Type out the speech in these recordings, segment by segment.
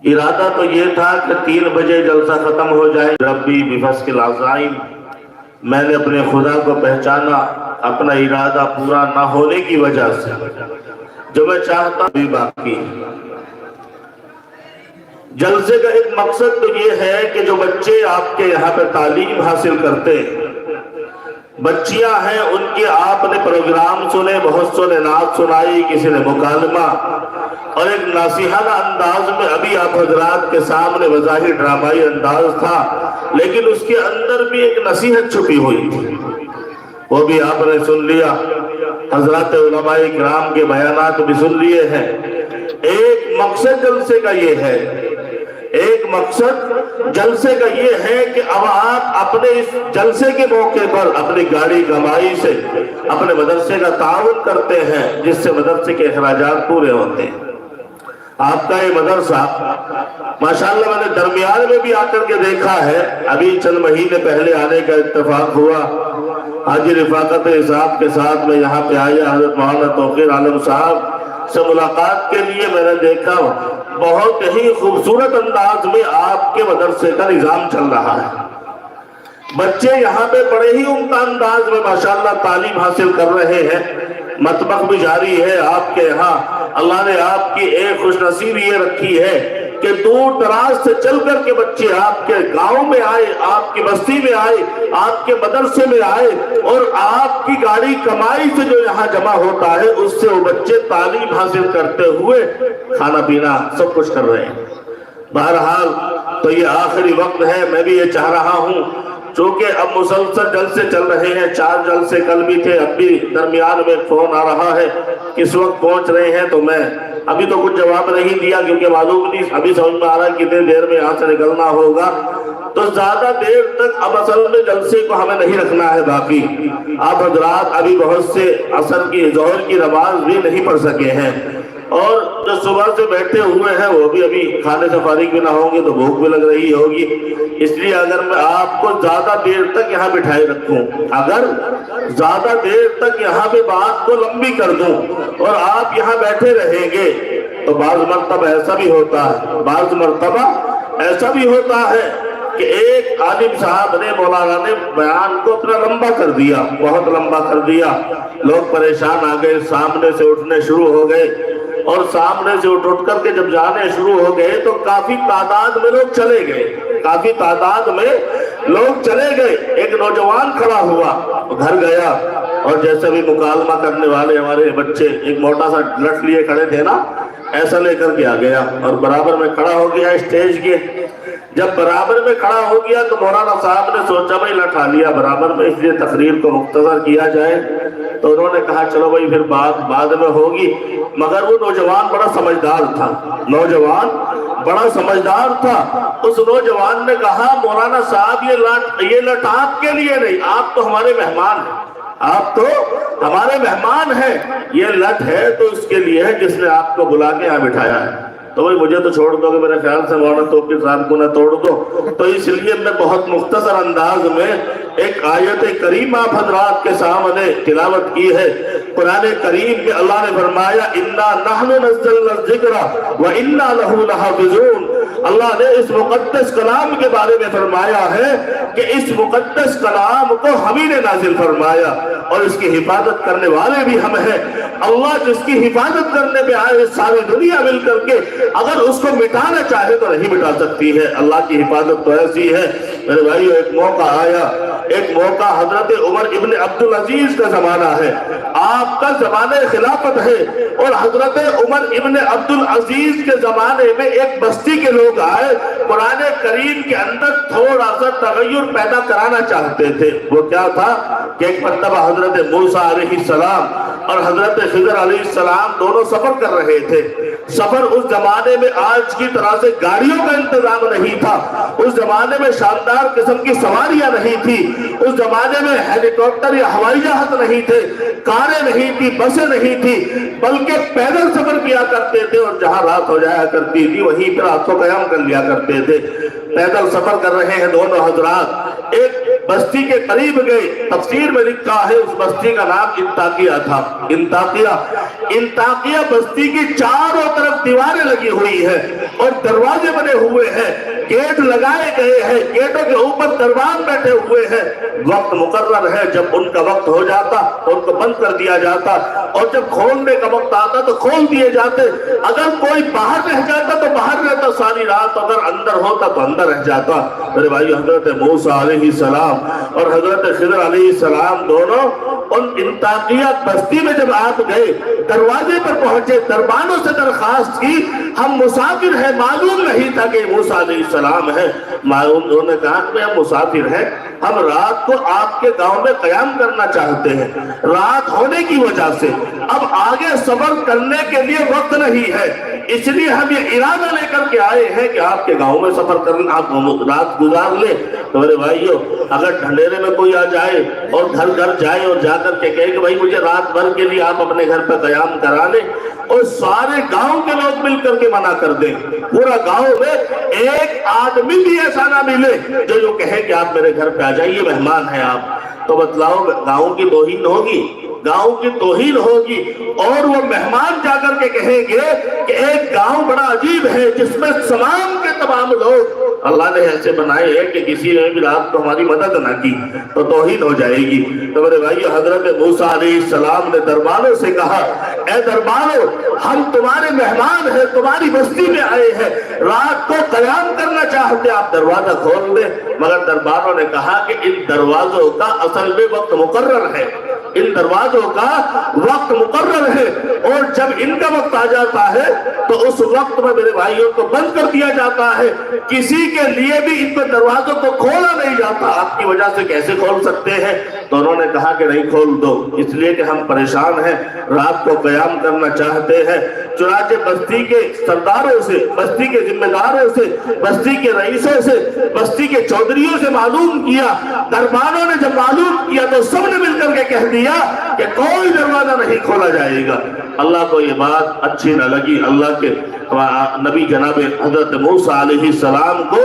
ارادہ تو یہ تھا کہ 3 بجے جلسہ ختم ہو جائے۔ ربی بفسق العزائم، میں نے اپنے خدا کو پہچانا اپنا ارادہ پورا نہ ہونے کی وجہ سے، جو میں چاہتا بھی باقی۔ جلسے کا ایک مقصد تو یہ ہے کہ جو بچے آپ کے یہاں پہ تعلیم حاصل کرتے، بچیاں ہیں، ان کے آپ نے پروگرام سنے، بہت سو نے نعت سنائی، کسی نے مکالمہ، اور ایک ناصحانہ انداز میں ابھی آپ حضرات کے سامنے بظاہر ڈرامائی انداز تھا، لیکن اس کے اندر بھی ایک نصیحت چھپی ہوئی تھی، وہ بھی آپ نے سن لیا۔ حضرات علماء کرام کے بیانات بھی سن لیے ہیں۔ ایک مقصد جلسے کا یہ ہے، ایک مقصد جلسے کا یہ ہے کہ اب آپ اپنے اس جلسے کے موقع پر اپنی گاڑی کمائی سے اپنے مدرسے کا تعاون کرتے ہیں، جس سے مدرسے کے اخراجات پورے ہوتے ہیں۔ آپ کا یہ مدرسہ ماشاءاللہ میں نے درمیان میں بھی آ کر کے دیکھا ہے، ابھی چند مہینے پہلے آنے کا اتفاق ہوا، حاجی رفاقت صاحب کے ساتھ میں یہاں پہ آیا، حضرت مولانا توقیر عالم صاحب سے ملاقات کے لیے میں نے دیکھا بہت ہی خوبصورت انداز میں آپ کے مدرسے کا نظام چل رہا ہے۔ بچے یہاں پہ بڑے ہی عمدہ انداز میں ماشاءاللہ تعلیم حاصل کر رہے ہیں، مطبخ بھی جاری ہے آپ کے یہاں۔ اللہ نے آپ کی ایک خوش نصیبی یہ رکھی ہے کہ دور دراز سے چل کر کے بچے آپ کے گاؤں میں آئے، آپ کی بستی میں آئے، آپ کے مدرسے میں آئے، اور آپ کی گاڑی کمائی سے جو یہاں جمع ہوتا ہے اس سے وہ بچے تعلیم حاصل کرتے ہوئے کھانا پینا سب کچھ کر رہے ہیں۔ بہرحال تو یہ آخری وقت ہے، میں بھی یہ چاہ رہا ہوں چونکہ اب مسلسل جلسے چل رہے ہیں، 4 جلسے کل بھی تھے، اب بھی درمیان میں فون آ رہا ہے کس وقت پہنچ رہے ہیں، تو میں ابھی تو کچھ جواب نہیں دیا کیونکہ معلوم نہیں، ابھی سمجھ میں آ رہا ہے کتنے دیر میں یہاں سے نکلنا ہوگا، تو زیادہ دیر تک اب اصل میں جلسے کو ہمیں نہیں رکھنا ہے باقی۔ آپ حضرات ابھی بہت سے عصر کی ظہر کی نماز بھی نہیں پڑھ سکے ہیں، اور جو صبح سے بیٹھے ہوئے ہیں وہ بھی ابھی کھانے سے فارغ بھی نہ ہوں گے تو بھوک بھی لگ رہی ہوگی، اس لیے اگر میں آپ کو زیادہ دیر تک یہاں بٹھائے رکھوں، اگر زیادہ دیر تک یہاں پہ بات کو لمبی کر دوں اور آپ یہاں بیٹھے رہیں گے تو بعض مرتبہ ایسا بھی ہوتا ہے کہ ایک عالم صاحب نے، مولانا نے بیان کو اپنا لمبا کر دیا، بہت لمبا کر دیا، لوگ پریشان آ گئے، سامنے سے اٹھنے شروع ہو گئے، اور سامنے سے اٹھ کر کے جب جانے شروع ہو گئے تو کافی تعداد میں لوگ چلے گئے، ایک نوجوان کھڑا ہوا، گھر گیا، اور جیسے بھی مکالمہ کرنے والے ہمارے بچے ایک موٹا سا لٹ لیے کھڑے تھے نا، ایسا لے کر کے آ گیا اور برابر میں کھڑا ہو گیا اسٹیج کے۔ جب برابر میں کھڑا ہو گیا تو مولانا صاحب نے سوچا بھائی لٹھا لیا برابر میں، اس لیے تقریر کو مختصر کیا جائے، تو انہوں نے کہا چلو بھائی پھر بات بعد میں ہوگی، مگر وہ نوجوان بڑا سمجھدار تھا۔ اس نوجوان نے کہا مولانا صاحب یہ لٹ آپ کے لیے نہیں، آپ تو ہمارے مہمان ہیں، یہ لٹ ہے تو اس کے لیے ہے جس نے آپ کو بلا کے یہاں بٹھایا ہے، تو بھائی مجھے تو چھوڑ دو گے، میرے خیال سے مولانا توقیر صاحب کو نہ توڑ دو، تو اس لیے میں بہت مختصر انداز میں ایک آیت کریمہ آپ حضرات کے سامنے تلاوت کی ہے۔ قرآن کریم میں اللہ نے فرمایا اِنَّا نَحْنُ نَزَّلْنَا الذِّكْرَ وَإِنَّا لَهُ لَحَافِظُونَ۔ اللہ نے اس مقدس کلام کے بارے میں فرمایا ہے کہ اس مقدس کلام کو ہم ہی نے نازل فرمایا اور اس کی حفاظت کرنے والے بھی ہم ہیں۔ اللہ جس کی حفاظت کرنے پہ آئے ساری دنیا مل کر کے اگر اس کو مٹانا چاہے تو نہیں مٹا سکتی ہے، اللہ کی حفاظت تو ایسی ہے۔ میرے بھائیو ایک موقع حضرت عمر ابن عبدالعزیز کا زمانہ ہے، آپ کا زمانہ خلافت ہے، اور حضرت عمر ابن عبدالعزیز کے زمانے میں ایک بستی کے لوگ آئے، قرآن کریم کے اندر تھوڑا سا تغیر پیدا کرانا چاہتے تھے۔ وہ کیا تھا کہ ایک مرتبہ حضرت موسیٰ علیہ السلام اور حضرت خضر علیہ السلام دونوں سفر کر رہے تھے۔ سفر اس زمانے میں آج کی طرح سے گاڑیوں کا انتظام نہیں تھا، اس زمانے میں شاندار قسم کی سواریاں نہیں تھی، اس زمانے میں ہیلی کاپٹر یا ہوائی جہاز نہیں تھے، کاریں نہیں تھی، بسیں نہیں تھی، بلکہ پیدل سفر کیا کرتے تھے، اور جہاں رات ہو جایا کرتی تھی وہیں پر رات کو قیام کر لیا کرتے تھے۔ پیدل سفر کر رہے ہیں دونوں حضرات، ایک بستی کے قریب گئے، تفسیر میں لکھا ہے اس بستی کا نام انطاکیہ تھا۔ انطاکیہ بستی کی چاروں طرف دیواریں لگی ہوئی ہے اور دروازے بنے ہوئے ہیں، گیٹ لگائے گئے ہیں، گیٹوں کے اوپر دربان بیٹھے ہوئے ہیں، وقت مقرر ہے، جب ان کا وقت ہو جاتا ان کو بند کر دیا جاتا اور جب کھولنے کا وقت آتا تو کھول دیے جاتے۔ اگر کوئی باہر رہ جاتا تو باہر رہتا ساری رات، اگر اندر ہوتا تو اندر رہ جاتا۔ میرے بھائی، حضرت موسیٰ علیہ السلام اور حضرت خضر علیہ السلام دونوں ان انطاکیہ بستی میں جب آپ گئے، دروازے پر پہنچے، دربانوں سے درخواست کی، ہم مسافر ہیں، معلوم نہیں تھا کہ موسیٰ علیہ السلام ہے۔ انہوں نے کہا کہ ہم مسافر ہیں، ہم رات کو آپ کے گاؤں میں قیام کرنا چاہتے ہیں، رات ہونے کی وجہ سے اب آگے سفر کرنے کے لیے وقت نہیں ہے، اس لیے ہم یہ ارادہ لے کر کے آئے ہیں کہ آپ کے گاؤں میں سفر کرنا، آپ رات گزار لیں۔ تو میرے بھائیو، اگر ڈھنڈیرے میں کوئی آ جائے اور گھر گھر جائے اور جا کر کے کہے کہ بھائی مجھے رات بھر کے لیے آپ اپنے گھر پہ قیام کرا لیں، اور سارے گاؤں کے لوگ مل کر کے منع کر دیں، پورا گاؤں میں ایک آدمی بھی ایسا نہ ملے جو کہے کہ آپ میرے گھر پہ آ جائیے، مہمان ہیں آپ، تو بتلاؤ گاؤں کی توہین ہوگی، گاؤں کی توہین ہوگی۔ اور وہ مہمان جا کر کے کہیں گے کہ ایک گاؤں بڑا عجیب ہے جس میں تمام کے تمام لوگ اللہ نے ایسے بنائے ہیں کہ کسی نے بھی رات کو ہماری مدد نہ کی تو توہین ہو جائے گی۔ تو میرے بھائی، حضرت موسیٰ علیہ السلام نے دربانوں سے کہا، اے دربانوں، ہم تمہارے مہمان ہیں، تمہاری بستی میں آئے ہیں، رات کو قیام کرنا چاہتے، آپ دروازہ کھول دیں۔ مگر دربانوں نے کہا کہ ان دروازوں کا اصل میں وقت مقرر ہے، ان دروازوں کا وقت مقرر ہے، اور جب ان کا وقت آ جاتا ہے تو اس وقت میں میرے بھائیوں کو بند کر دیا جاتا ہے، کسی کے لیے بھی ان کو دروازوں کو کھولا نہیں جاتا۔ آپ کی وجہ سے کیسے کھول سکتے ہیں؟ تو انہوں نے کہا کہ نہیں کھول دو، اس لیے کہ ہم پریشان ہیں، رات کو قیام کرنا چاہتے ہیں۔ چنانچہ بستی کے سرداروں سے، بستی کے ذمہ داروں سے، بستی کے رئیسوں سے، بستی کے چودھریوں سے معلوم کیا۔ دربانوں نے جب معلوم کیا تو سب نے مل کر کے کہہ دیا کہ کوئی دروازہ نہیں کھولا جائے گا۔ اللہ کو یہ بات اچھی نہ لگی، اللہ کے نبی جناب حضرت موسیٰ علیہ السلام کو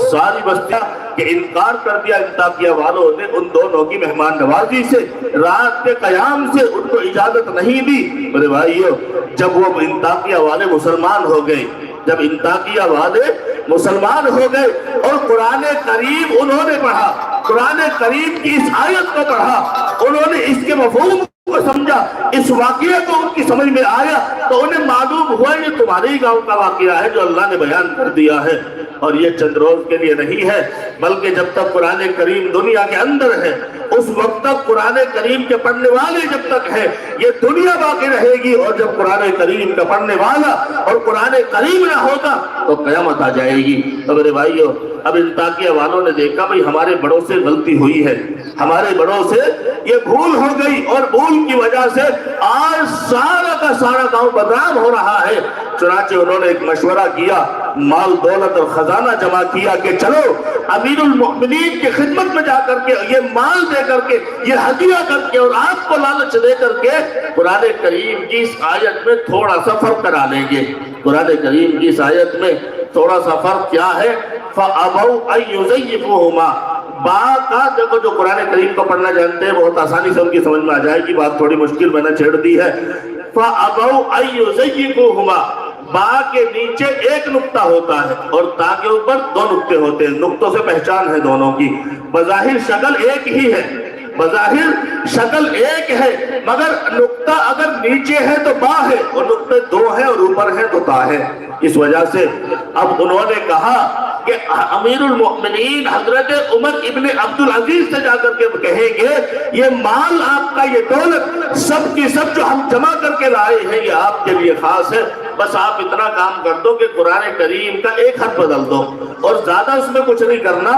ساری بستیاں کہ انکار کر دیا۔ انطاکیہ والوں نے ان دونوں کی مہمان نوازی سے، رات کے قیام سے ان کو اجازت نہیں دی۔ میرے بھائیو، جب وہ انطاکیہ والے مسلمان ہو گئے، جب انطاکیہ والے مسلمان ہو گئے اور قرآن کریم انہوں نے پڑھا، قرآن کریم کی اس آیت کو پڑھا، انہوں نے اس کے مفہوم کو سمجھا، اس واقعے کو ان کی سمجھ میں آیا، تو انہیں معلوم ہوا یہ تمہارے ہی گاؤں کا واقعہ ہے جو اللہ نے بیان کر دیا ہے، اور یہ چند روز کے لیے نہیں ہے، بلکہ جب تک قرآن کریم دنیا کے اندر ہے اس وقت تک قرآن کریم کے پڑھنے والے جب تک ہے یہ دنیا باقی رہے گی، اور جب قرآن کریم کا پڑھنے والا اور قرآن کریم نہ ہوگا تو قیامت آ جائے گی۔ تو میرے بھائیو، اب انطاکیہ والوں نے دیکھا بھئی ہمارے بڑوں سے غلطی ہوئی ہے، ہمارے بڑوں سے یہ بھول ہو گئی، اور بھول کی وجہ سے آج سارا کا سارا گاؤں بدنام ہو رہا ہے۔ چنانچہ انہوں نے ایک مشورہ کیا، مال دولت اور خزانہ جمع کیا کہ چلو امیر المؤمنین کی خدمت میں جا کر کے یہ مال دے کر کے، یہ ہدیہ کر کے اور آپ کو لالچ دے کر کے قرآن کریم کی اس آیت میں تھوڑا سا فرق کرا لیں گے۔ قرآن کریم کی اس آیت میں تھوڑا سا فرق کیا ہے؟ فَأَبَوْا أَن يُزَيِّفُوهُمَا، با کا دیکھو، جو قرآن کریم کو پڑھنا جانتے ہیں بہت آسانی سے ان کی سمجھ میں آ جائے گی، بات تھوڑی مشکل میں نے چھیڑ دی ہے۔ فَأَبَوْا أَن يُزَيِّفُوهُمَا، با کے نیچے ایک نقطہ ہوتا ہے اور تا کے اوپر دو نقطے ہوتے ہیں، نقطوں سے پہچان ہے دونوں کی، بظاہر شکل ایک ہی ہے، بظاہر شکل ایک ہے، مگر نقطہ اگر نیچے ہے تو با ہے، اور نقطے دو ہیں اور اوپر ہے تو تا ہے۔ اس وجہ سے اب انہوں نے کہا کہ امیر المؤمنین حضرت عمر ابن عبدالعزیز سے جا کر کے کہیں گے یہ مال آپ کا، یہ دولت سب کی سب جو ہم جمع کر کے لائے ہیں یہ آپ کے لیے خاص ہے، بس آپ اتنا کام کر دو کہ قرآن کریم کا ایک حرف بدل دو اور زیادہ اس میں کچھ نہیں کرنا،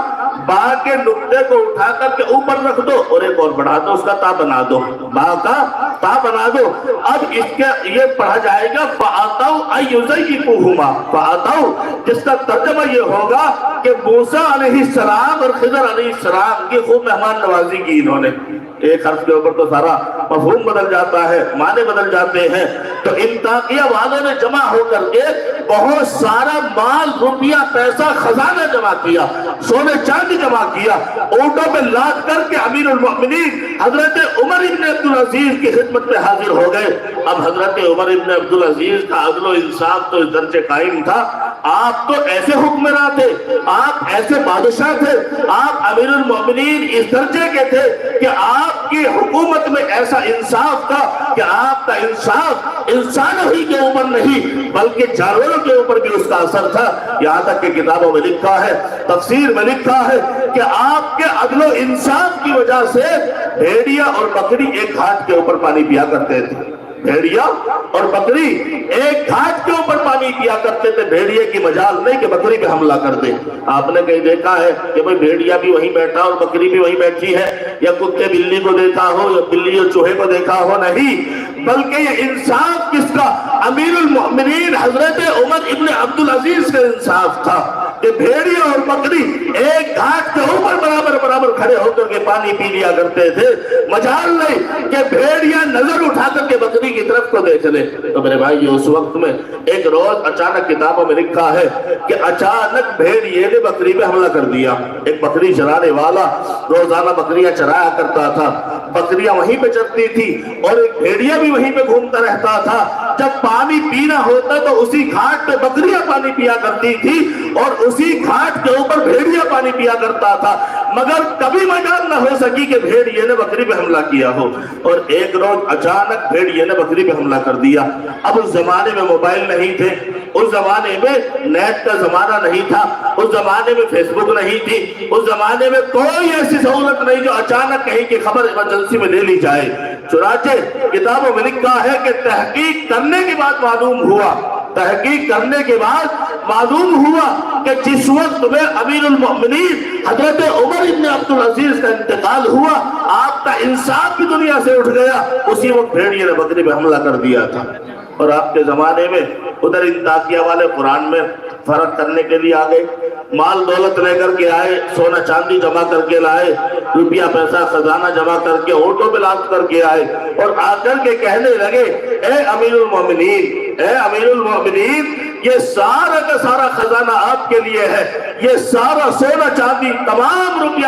با کے نقطے کو اٹھا کر کے اوپر رکھ دو اور ایک اور بڑھا دو، اس کا تا بنا دو، با کا تا بنا دو۔ اب اس کا یہ پڑھا جائے گا فَأَتَوْا أَن يُزَيِّفُوهُمَا، فَأَتَوْا جس کا ترجمہ یہ ہوگا کہ موسیٰ علیہ السلام اور خضر علیہ السلام کی خوب مہمان نوازی کی انہوں نے. ایک حرف کے اوپر تو سارا مفہوم بدل جاتا ہے، معنی بدل جاتے ہیں. تو انطاکیہ والوں نے جمع ہو کر کے بہت سارا مال، روپیہ، پیسہ، خزانہ جمع کیا، سونے چاندی جمع کیا، اونٹوں پہ لاد کر کے امیر المؤمنین حضرت عمر ابن عبدالعزیز کی خدمت میں حاضر ہو گئے. اب حضرت عمر ابن عبدالعزیز کا عدل و انصاف تو اس درجے قائم تھا. آپ تو ایسے حکمراں تھے، آپ ایسے بادشاہ تھے، آپ امیر المؤمنین اس درجے کے تھے کہ آپ کی حکومت میں ایسا انصاف تھا کہ آپ کا انصاف انسانوں ہی کے اوپر نہیں بلکہ جانوروں کے اوپر بھی اس کا اثر تھا. یہاں تک کہ کتابوں میں لکھا ہے، تفسیر میں لکھا ہے کہ آپ کے عدل و انصاف کی وجہ سے بھیڑیا اور بکری ایک گھاٹ کے اوپر پانی پیا کرتے تھے. بھیڑیا اور بکری ایک گھاٹ کے اوپر پانی پیا کرتے تھے. بھیڑیے کی مجال نہیں کہ بکری پہ حملہ کر دے. آپ نے کہیں دیکھا ہے کہ بھئی بھیڑیا بھی وہیں بیٹھا اور بکری بھی وہیں بیٹھی ہے، یا کتے بلی کو دیکھا ہو یا بلی اور چوہے کو دیکھا ہو؟ نہیں، بلکہ یہ انصاف کس کا؟ امیر المؤمنین حضرت عمر ابن عبدالعزیز کا انصاف تھا کہ بھیڑیا اور بکری ایک گھاٹ کے اوپر برابر برابر کھڑے ہو کر کے پانی پی لیا کرتے تھے. مجال نہیں کہ بھیڑیا نظر اٹھا کر کے بکری کی طرف کو دیکھ لے. تو میرے بھائی اس وقت میں ایک روز اچانک کتابوں میں لکھا ہے کہ اچانک بھیڑیے نے بکری پہ حملہ کر دیا. ایک بکری چرانے والا روزانہ بکریاں چرایا کرتا تھا، بکریاں وہیں پہ چرتی تھی اور ایک بھیڑیا بھی وہیں پہ گھومتا رہتا تھا. جب پانی پینا ہوتا تو اسی گھاٹ پہ بکریاں پانی پیا کرتی تھی اور اسی گھاٹ کے اوپر بھیڑیا پانی پیا کرتا تھا، مگر کبھی مجال نہ ہو سکی کہ بھیڑیے نے بکری پہ حملہ کیا ہو. اور ایک روز اچانک بھیڑیے نے بکری پہ حملہ کر دیا. اب اس زمانے میں موبائل نہیں تھے، اس زمانے میں نیٹ کا زمانہ نہیں تھا، اس زمانے میں فیس بک نہیں تھی، اس زمانے میں کوئی ایسی سہولت نہیں جو اچانک کہیں کی خبر ایمرجنسی میں لے لی جائے. چنانچہ کتابوں میں لکھا ہے کہ تحقیق کرنے کے بعد معلوم ہوا، تحقیق کرنے کے بعد معلوم ہوا کہ جس وقت میں امیر المؤمنین حضرت عمر ابن عبدالعزیز کا انتقال ہوا، آپ کا انصاف بھی دنیا سے اٹھ گیا، اسی وقت بھیڑیے نے بکری پہ حملہ کر دیا تھا. اور آپ کے زمانے میں ادھر انطاکیہ والے قرآن میں فرق کرنے کے لیے آگئے، مال دولت لے کر کے آئے، سونا چاندی جمع کر کے لائے، روپیہ پیسہ خزانہ جمع کر کے اونٹوں پہ لاد کر کے آئے اور آ کر کے کہنے لگے اے امیر المؤمنین، اے امیر المؤمنین، یہ سارا کا سارا خزانہ آپ کے لیے ہے، یہ سارا سونا چاندی تمام روپیہ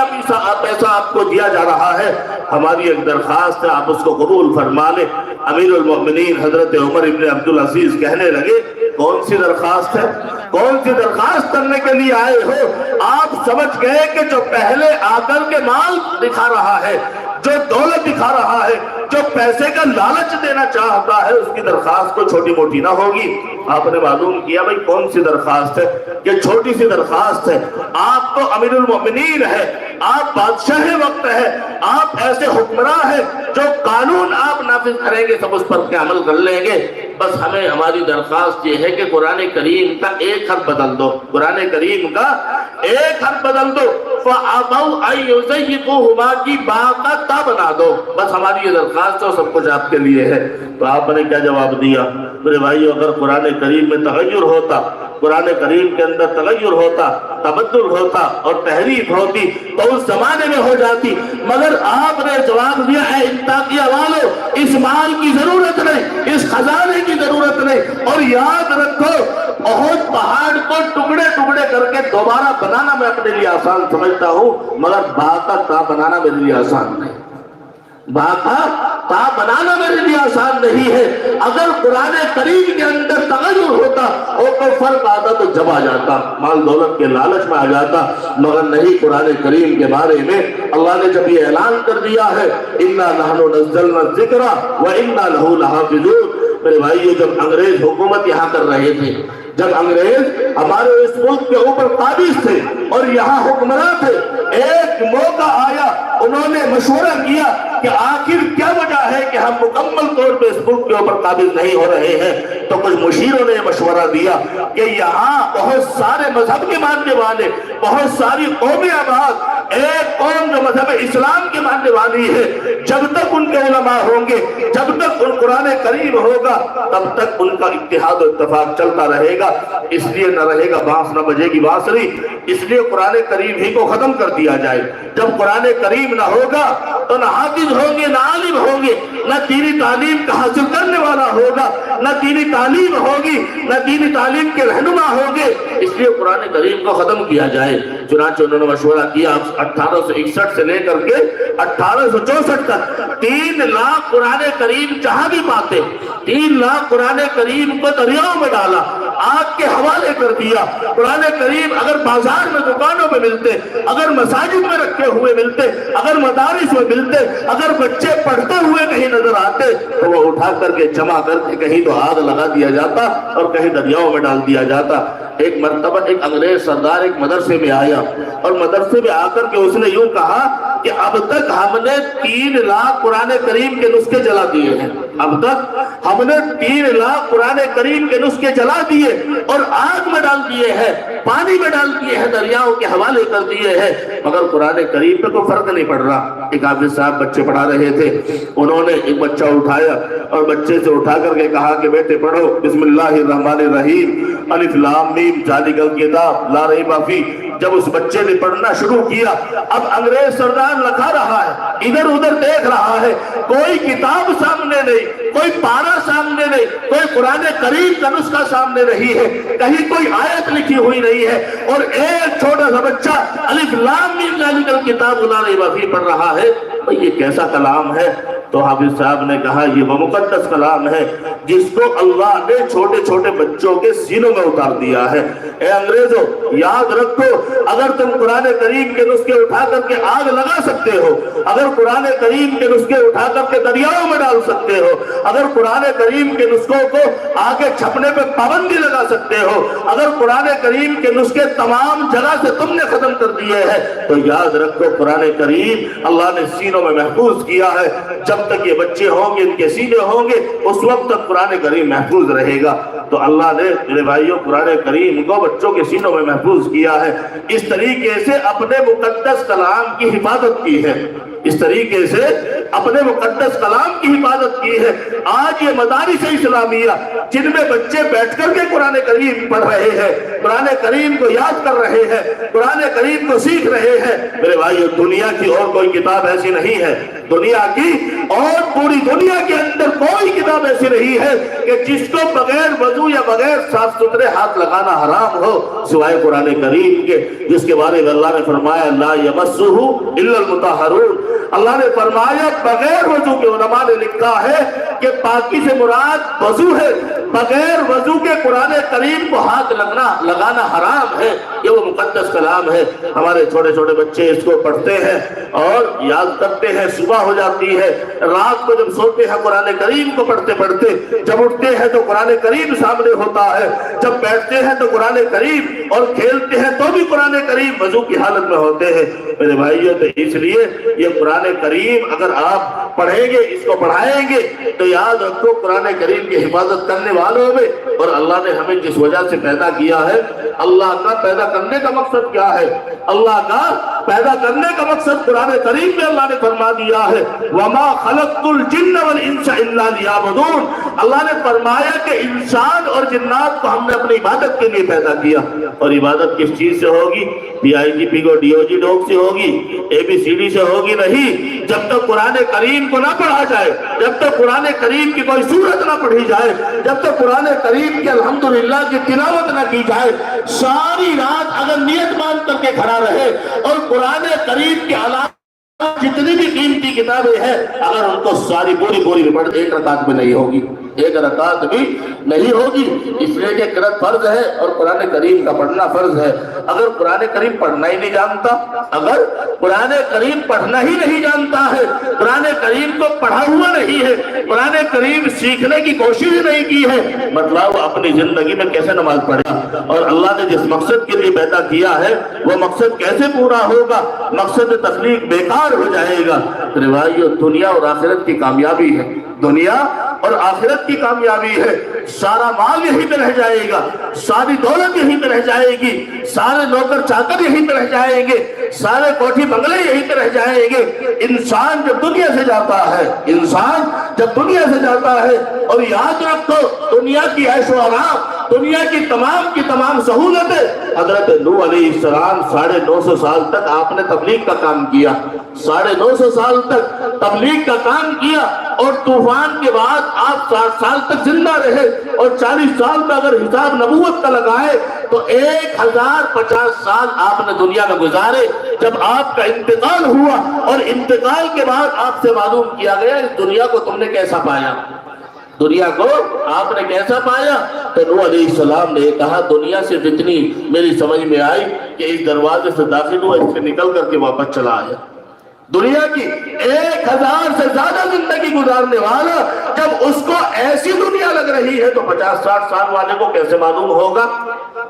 پیسہ آپ کو دیا جا رہا ہے. ہماری ایک درخواست ہے، آپ اس کو قبول فرما لیں. امیر المؤمنین حضرت عمر ابن عبدالعزیز کہنے لگے کون سی درخواست ہے؟ کون سی درخواست کرنے کے لیے آئے ہو؟ آپ سمجھ گئے کہ جو پہلے آ کر کے مال دکھا رہا ہے، جو دولت دکھا رہا ہے، جو پیسے کا لالچ دینا چاہتا ہے، اس کی درخواست کو چھوٹی موٹی نہ ہوگی. آپ نے معلوم کیا بھئی کون سی درخواست ہے؟ یہ چھوٹی سی درخواست ہے. آپ تو امیر المؤمنین ہے، آپ بادشاہ وقت ہے، آپ ایسے حکمراں ہیں جو قانون آپ نافذ کریں گے سب اس پر کے عمل کر لیں گے. بس ہمیں ہماری درخواست یہ ہے کہ قرآن کریم کا ایک حرف بدل دو، قرآن کریم کا ایک حرف بدل دو. فَأَبَوْا أَن يُزَيِّقُوهُمَا کی با کا تا بنا دو. بس ہماری یہ درخواست ہے، سب کچھ آپ کے لیے ہے. تو آپ نے کیا جواب دیا؟ میرے بھائیو، اگر قرآن کریم میں تغیر ہوتا، قرآن کریم کے اندر تغیر ہوتا، تبدل ہوتا اور تحریف ہوتی تو اس زمانے میں ہو جاتی. مگر آپ نے جواب دیا اے انطاکیہ والو، اس مال کی ضرورت نہیں، اس خزانے کی ضرورت نہیں. اور یاد رکھو، احد پہاڑ کو ٹکڑے ٹکڑے کر کے دوبارہ بنانا میں اپنے لیے آسان سمجھتا ہوں، مگر با کا تا بنانا میرے لیے آسان نہیں. با کا تا بنانا میرے لیے آسان نہیں ہے. اگر قرآن کریم کے اندر تغیر ہوتا اور کوئی فرق آتا تو جب آ جاتا، مال دولت کے لالچ میں آ جاتا. مگر نہیں، قرآن کریم کے بارے میں اللہ نے جب یہ اعلان کر دیا ہے اِنَّا نَحْنُ نَزَّلْنَا الذِّكْرَ وَإِنَّا لَهُ لَحَافِظُونَ. میرے بھائی، جب انگریز حکومت یہاں کر رہے تھے، جب انگریز ہمارے اس ملک کے اوپر قابض تھے اور یہاں حکمراں تھے، ایک موقع آیا، انہوں نے مشورہ کیا کہ آخر کیا وجہ ہے کہ ہم مکمل طور پہ اس ملک کے اوپر قابض نہیں ہو رہے ہیں. تو کچھ مشیروں نے مشورہ دیا کہ یہاں بہت سارے مذہب کے ماننے والے، بہت ساری قومیں آباد، ایک قوم جو مذہب اسلام کے ماننے والی ہے، جب تک ان کے علماء ہوں گے، جب تک ان قرآن کریم ہوگا، تب تک ان کا اتحاد و اتفاق چلتا رہے گا۔ اس لیے نہ رہے گا بانس نہ بجے گی بانسری، اس لیے قرآن کریم ہی کو ختم کر دیا جائے۔ جب قرآن کریم نہ ہوگا تو نہ حافظ ہوں گے، نہ عالم ہوں گے، نہ دینی تعلیم کا حاصل کرنے والا ہوگا، نہ دینی تعلیم ہوگی، نہ دینی تعلیم کے رہنما ہوں گے۔ اس لیے قرآن کریم کو ختم کیا جائے۔ چنانچہ انہوں نے مشورہ کیا 1861 سے لے کر کے 1864 تک 3 لاکھ قرآن کریم جہاں بھی پاتے، 3 لاکھ قرآن کریم کو دریاؤں میں ڈالا، آگ کے حوالے کر دیا۔ قرآن کریم اگر بازار میں دکانوں میں ملتے، اگر مساجد میں رکھے ہوئے ملتے، اگر مدارس میں ملتے، اگر بچے پڑھتے ہوئے کہیں نظر آتے تو وہ اٹھا کر کے جمع کر کے کہیں تو آگ لگا دیا جاتا اور کہیں دریاؤں میں ڈال دیا جاتا۔ ایک مرتبہ ایک انگریز سردار ایک مدرسے میں آیا اور مدرسے میں آ کر کے اس نے یوں کہا کہ اب تک ہم نے 3 لاکھ قرآن کریم کے نسخے جلا دیے ہیں، اب تک ہم نے 3 لاکھ قرآن کریم کے نسخے جلا دیے اور آگ میں ڈال دیے ہیں، پانی میں ڈال دیے ہیں، دریاؤں کے حوالے کر دیے ہیں، مگر قرآن کریم پہ کوئی فرق نہیں پڑ رہا۔ ایک حافظ صاحب بچے پڑھا رہے تھے، انہوں نے ایک بچہ اٹھایا اور بچے سے اٹھا کر کے کہا کہ بیٹے پڑھو بسم اللہ الرحمن الرحیم الف لام میم ذالک الکتاب لا ریب فیہ۔ جب اس بچے نے پڑھنا شروع کیا، اب انگریز سردار لکھا رہا ہے، ادھر ادھر دیکھ رہا ہے، کوئی کتاب سامنے نہیں، کوئی پارہ سامنے نہیں، کوئی قرآن کریم کا نسخہ سامنے نہیں ہے، کہیں کوئی آیت لکھی ہوئی نہیں ہے، اور ایک چھوٹا سا بچہ الف لام میم ذالک الکتاب لا ریب فیہ پڑھ رہا ہے۔ یہ کیسا کلام ہے؟ تو حافظ صاحب نے کہا یہ وہ مقدس کلام ہے جس کو اللہ نے چھوٹے چھوٹے بچوں کے سینوں میں اتار دیا ہے۔ اے انگریزوں یاد رکھو، اگر تم قرآن کریم کے نسخے اٹھا کر کے آگ لگا سکتے ہو، اگر قرآن کریم کے نسخے اٹھا کر کے دریاؤں میں ڈال سکتے ہو، اگر قرآن کریم کے نسخوں کو آگے چھپنے پہ پابندی لگا سکتے ہو، اگر قرآن کریم کے نسخے تمام جگہ سے تم نے ختم کر دیے ہیں، تو یاد رکھو قرآن کریم اللہ نے سینوں میں محفوظ کیا ہے۔ جب تک یہ بچے ہوں گے، ان کے سینے ہوں گے، اس وقت تک قرآن کریم محفوظ رہے گا۔ تو اللہ نے میرے بھائیوں قرآن کریم کو بچوں کے سینوں میں محفوظ کیا ہے، اس طریقے سے اپنے مقدس کلام کی حفاظت کی ہے، اس طریقے سے اپنے مقدس کلام کی حفاظت کی ہے۔ آج یہ مدارس اسلامیہ جن میں بچے بیٹھ کر کے قرآن کریم پڑھ رہے ہیں، قرآن کریم کو یاد کر رہے ہیں، قرآن کریم کو سیکھ رہے ہیں، میرے بھائیو دنیا کی اور کوئی کتاب ایسی نہیں ہے، دنیا کی اور پوری دنیا کے اندر کوئی کتاب ایسی نہیں ہے کہ جس کو بغیر وضو یا بغیر صاف ستھرے ہاتھ لگانا حرام ہو سوائے قرآن کریم کے، جس کے بارے میں اللہ نے فرمایا لا یمسہ الا المطہرون۔ اللہ نے فرمایا بغیر وضو کے، علماء نے لکھا ہے کہ پاکی سے مراد وضو ہے، بغیر وضو کے قرآن کریم کو ہاتھ لگانا حرام ہے۔ یہ وہ مقدس کلام ہے۔ ہمارے چھوٹے چھوٹے بچے اس کو پڑھتے ہیں اور یاد کرتے ہیں، صبح ہو جاتی ہے، رات کو جب سوتے ہیں قرآن کریم کو پڑھتے پڑھتے، جب اٹھتے ہیں تو قرآن کریم سامنے ہوتا ہے، جب بیٹھتے ہیں تو قرآن کریم، اور کھیلتے ہیں تو بھی قرآن کریم، وضو کی حالت میں ہوتے ہیں۔ میرے بھائیوں تو اس لیے یہ قرآن کریم اگر آپ پڑھیں گے، اس کو پڑھائیں گے، تو یاد رکھو قرآن کریم کی حفاظت کرنے والوں میں، اور اللہ نے ہمیں جس وجہ سے پیدا کیا ہے، اللہ کا پیدا کرنے کا مقصد کیا ہے؟ اللہ کا پیدا کرنے کا مقصد قرآن کریم میں اللہ نے فرما دیا ہے وَمَا خَلَقْتُ الْجِنَّ وَالْإِنسَ إِلَّا لِيَعْبُدُونَ۔ اللہ نے فرمایا کہ انسان اور جنات کو ہم نے اپنی عبادت کے لیے پیدا کیا، اور عبادت کس چیز سے ہوگی؟ پی آئی جی پی کو ڈی او جی ڈوگ سے ہوگی، اے بی سی ڈی سے ہوگی نہیں۔ جب تک قرآن کریم کو نہ پڑھا جائے، جب تک قرآن کریم کی کوئی سورت نہ پڑھی جائے، جب تک قرآن کریم کی الحمدللہ کی تلاوت نہ کی جائے، ساری رات اگر نیت مان کر کے کھڑا رہے اور قرآن کریم کے علاوہ جتنی بھی قیمتی کتابیں ہیں اگر ان کو ساری پوری پڑھ، ایک رکعت میں نہیں ہوگی، ایک رکعت بھی نہیں ہوگی، اس لیے کہ قرأت فرض ہے اور قرآن کریم کا پڑھنا فرض ہے۔ اگر قرآن کریم پڑھنا ہی نہیں جانتا، اگر قرآن کریم پڑھنا ہی نہیں جانتا ہے، قرآن کریم کو پڑھا ہوا نہیں ہے، قرآن کریم سیکھنے کی کوشش نہیں کی ہے، مطلب وہ اپنی زندگی میں کیسے نماز پڑھے گا؟ اور اللہ نے جس مقصد کے لیے پیدا کیا ہے وہ مقصد کیسے پورا ہوگا؟ مقصد تخلیق بیکار ہو جائے گا۔ روایت دنیا اور آخرت کی کامیابی ہے، دنیا اور آخرت کی کامیابی ہے. سارا مال یہیں پہ رہ جائے گا, ساری دولت یہیں پہ رہ جائے گی, سارے نوکر چاکر یہیں پہ رہ جائیں گے, سارے کوٹھی بنگلے یہیں پہ رہ جائیں گے. انسان جب دنیا سے جاتا ہے, انسان جب دنیا سے جاتا ہے, اور یاد رکھو دنیا کی عیش و آرام, دنیا کی تمام سہولتیں, حضرت نوح علیہ السلام 950 سال تک آپ نے تبلیغ کا کام کیا, 950 سال تک تبلیغ کا کام کیا, اور طوفان کے بعد آپ 60 سال تک زندہ رہے, اور 40 سال میں اگر حساب نبوت کا لگائے تو 1050 سال آپ نے دنیا میں گزارے. جب آپ کا انتقال ہوا اور انتقال کے بعد آپ سے معلوم کیا گیا اس دنیا کو تم نے کیسا پایا, دنیا کو آپ نے کیسا پایا, تو نوح علیہ السلام نے کہا دنیا صرف اتنی میری سمجھ میں آئی کہ اس دروازے سے داخل ہوا, اس سے نکل کر کے واپس چلا آیا. دنیا کی 1000 سے زیادہ زندگی گزارنے والا جب اس کو ایسی دنیا لگ رہی ہے تو 50-60 سال والے کو کیسے معلوم ہوگا,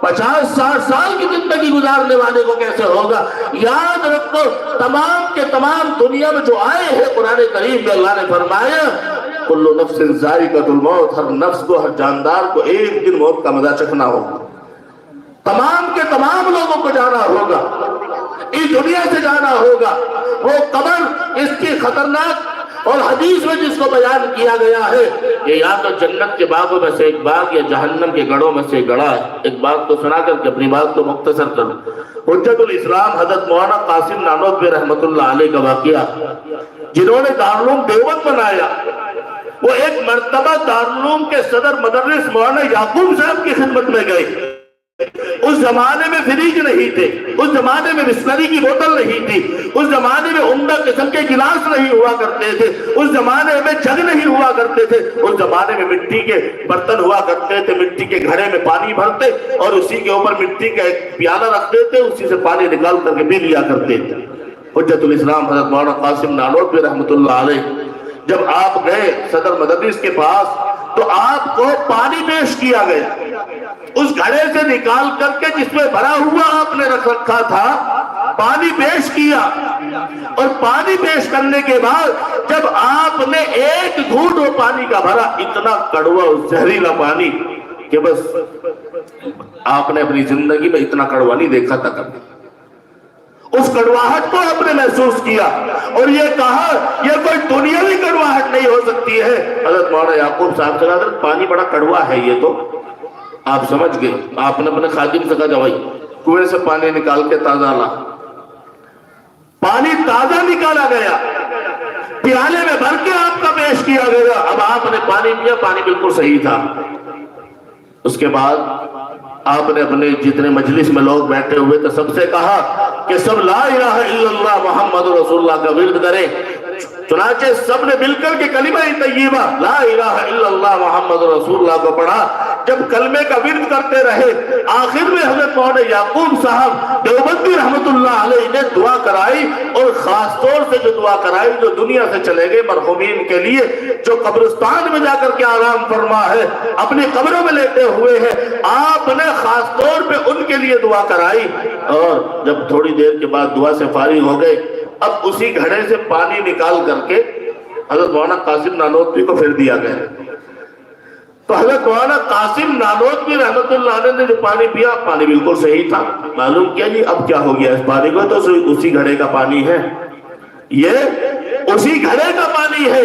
50-60 سال کی زندگی گزارنے والے کو کیسے ہوگا. یاد رکھو تمام کے تمام دنیا میں جو آئے ہیں, قرآن کریم میں اللہ نے فرمایا کل نفس ذائقۃ الموت, ہر نفس کو, ہر جاندار کو ایک دن موت کا مزہ چکھنا ہوگا. تمام کے تمام لوگوں کو جانا ہوگا, اس دنیا سے جانا ہوگا. وہ قبر اس کی خطرناک, اور حدیث میں جس کو بیان کیا گیا ہے کہ یا تو جنت کے باغوں میں سے ایک باغ یا جہنم کے گڑھوں میں سے ایک گڑھا ہے. ایک بات کو سنا کر کے اپنی بات کو مختصر کروں. حجت الاسلام حضرت مولانا قاسم نانوتوی رحمۃ اللہ علیہ کا واقعہ, جنہوں نے دارالعلوم دیوبند بنایا, وہ ایک مرتبہ دارالعلوم کے صدر مدرس مولانا یعقوب صاحب کی خدمت میں گئے. اس زمانے میں فریج نہیں تھے, اس زمانے میں بسلری کی بوتل نہیں تھی, اس زمانے میں عمدہ قسم کے گلاس نہیں ہوا کرتے تھے, اس زمانے میں جگ نہیں ہوا کرتے تھے, اس زمانے میں مٹی کے برتن ہوا کرتے تھے. مٹی کے گھڑے میں پانی بھرتے اور اسی کے اوپر مٹی کا ایک پیالہ رکھ دیتے, اسی سے پانی نکال کر کے پی لیا کرتے تھے. حجت الاسلام حضرت مولانا قاسم نانوتوی رحمۃ اللہ علیہ جب آپ گئے صدر مدرس کے پاس تو آپ کو پانی پیش کیا گیا. اس گھڑے سے نکال کر کے جس میں بھرا ہوا آپ نے رکھا تھا, پانی پیش کیا, اور پانی پیش کرنے کے بعد جب آپ نے ایک گھونٹ وہ پانی کا بھرا, اتنا کڑوا زہریلا پانی کہ بس آپ نے اپنی زندگی میں اتنا کڑوا نہیں دیکھا تھا کبھی. اس کڑواہٹ کو آپ نے محسوس کیا اور یہ کہا یہ کوئی دنیاوی کڑواہٹ نہیں ہو سکتی ہے. حضرت مولانا یعقوب صاحب سے حضرت پانی بڑا کڑوا ہے, یہ تو آپ سمجھ گئے. آپ نے اپنے خادم سے کہا بھائی کنویں سے پانی نکال کے تازہ لا. پانی تازہ نکالا گیا, پیالے میں بھر کے آپ کا پیش کیا گیا. اب آپ نے پانی پیا, پانی بالکل صحیح تھا. اس کے بعد آپ نے اپنے جتنے مجلس میں لوگ بیٹھے ہوئے تو سب سے کہا کہ سب لا الہ الا اللہ محمد رسول اللہ کا ورد کریں. چنانچہ سب نے مل کر کے کلمہ طیبہ لا الہ الا اللہ محمد رسول اللہ کو پڑھا. جب کلمے کا ورد کرتے رہے, آخر میں حضرت مولانا یعقوب صاحب دیوبندی رحمت اللہ علیہ نے دعا کرائی, اور خاص طور سے جو دعا کرائی جو دنیا سے چلے گئے مرحومین کے لیے, جو قبرستان میں جا کر کے آرام فرما ہے, اپنی قبروں میں لیٹے ہوئے ہیں, آپ نے خاص طور پہ ان کے لیے دعا کرائی. اور جب تھوڑی دیر کے بعد دعا سے فارغ ہو گئے, اب اسی گھڑے سے پانی نکال کر کے حضرت مولانا قاسم نانوتوی کو پھر دیا گیا. تو حضرت مولانا قاسم نانوتوی رحمت اللہ علیہ نے جو پانی پیا, پانی بالکل صحیح تھا. معلوم کیا جی اب کیا ہو گیا اس پانی کو, تو اسی گھڑے کا پانی ہے, یہ اسی گھڑے کا پانی ہے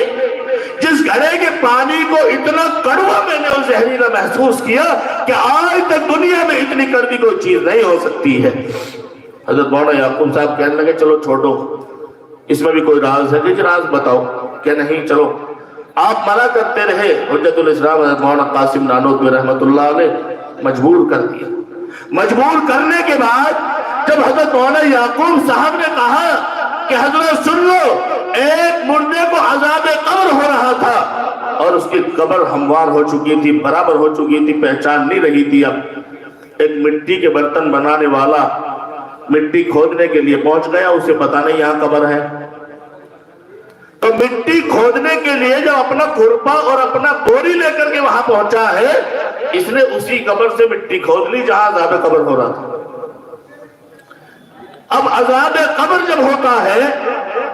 جس گھڑے کے پانی کو اتنا کڑوا میں نے اور زہریلا محسوس کیا کہ آج تک دنیا میں اتنی کڑوی کوئی چیز نہیں ہو سکتی ہے. حضرت مولانا یعقوب صاحب کہنے لگے چلو چھوڑو, اس میں بھی کوئی راز ہے کہ راز بتاؤ. کہ نہیں, چلو. آپ منع کرتے رہے. حجت الاسلام حضرت مولانا قاسم نانوتوی رحمت اللہ علیہ مجبور کر دیا. مجبور کرنے کے بعد جب حضرت مولانا یعقوب صاحب نے کہا کہ حضرت سن لو, ایک مردے کو عذاب قبر ہو رہا تھا اور اس کی قبر ہموار ہو چکی تھی, برابر ہو چکی تھی, پہچان نہیں رہی تھی. اب ایک مٹی کے برتن بنانے والا مٹی کھودنے کے لیے پہنچ گیا, اسے پتا نہیں یہاں قبر ہے. تو مٹی کھودنے کے لیے جب اپنا کھرپا اور اپنا بوری لے کر کے وہاں پہنچا ہے, اس نے اسی قبر سے مٹی کھود لی جہاں عذاب قبر ہو رہا تھا. اب عذاب قبر جب ہوتا ہے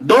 2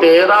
13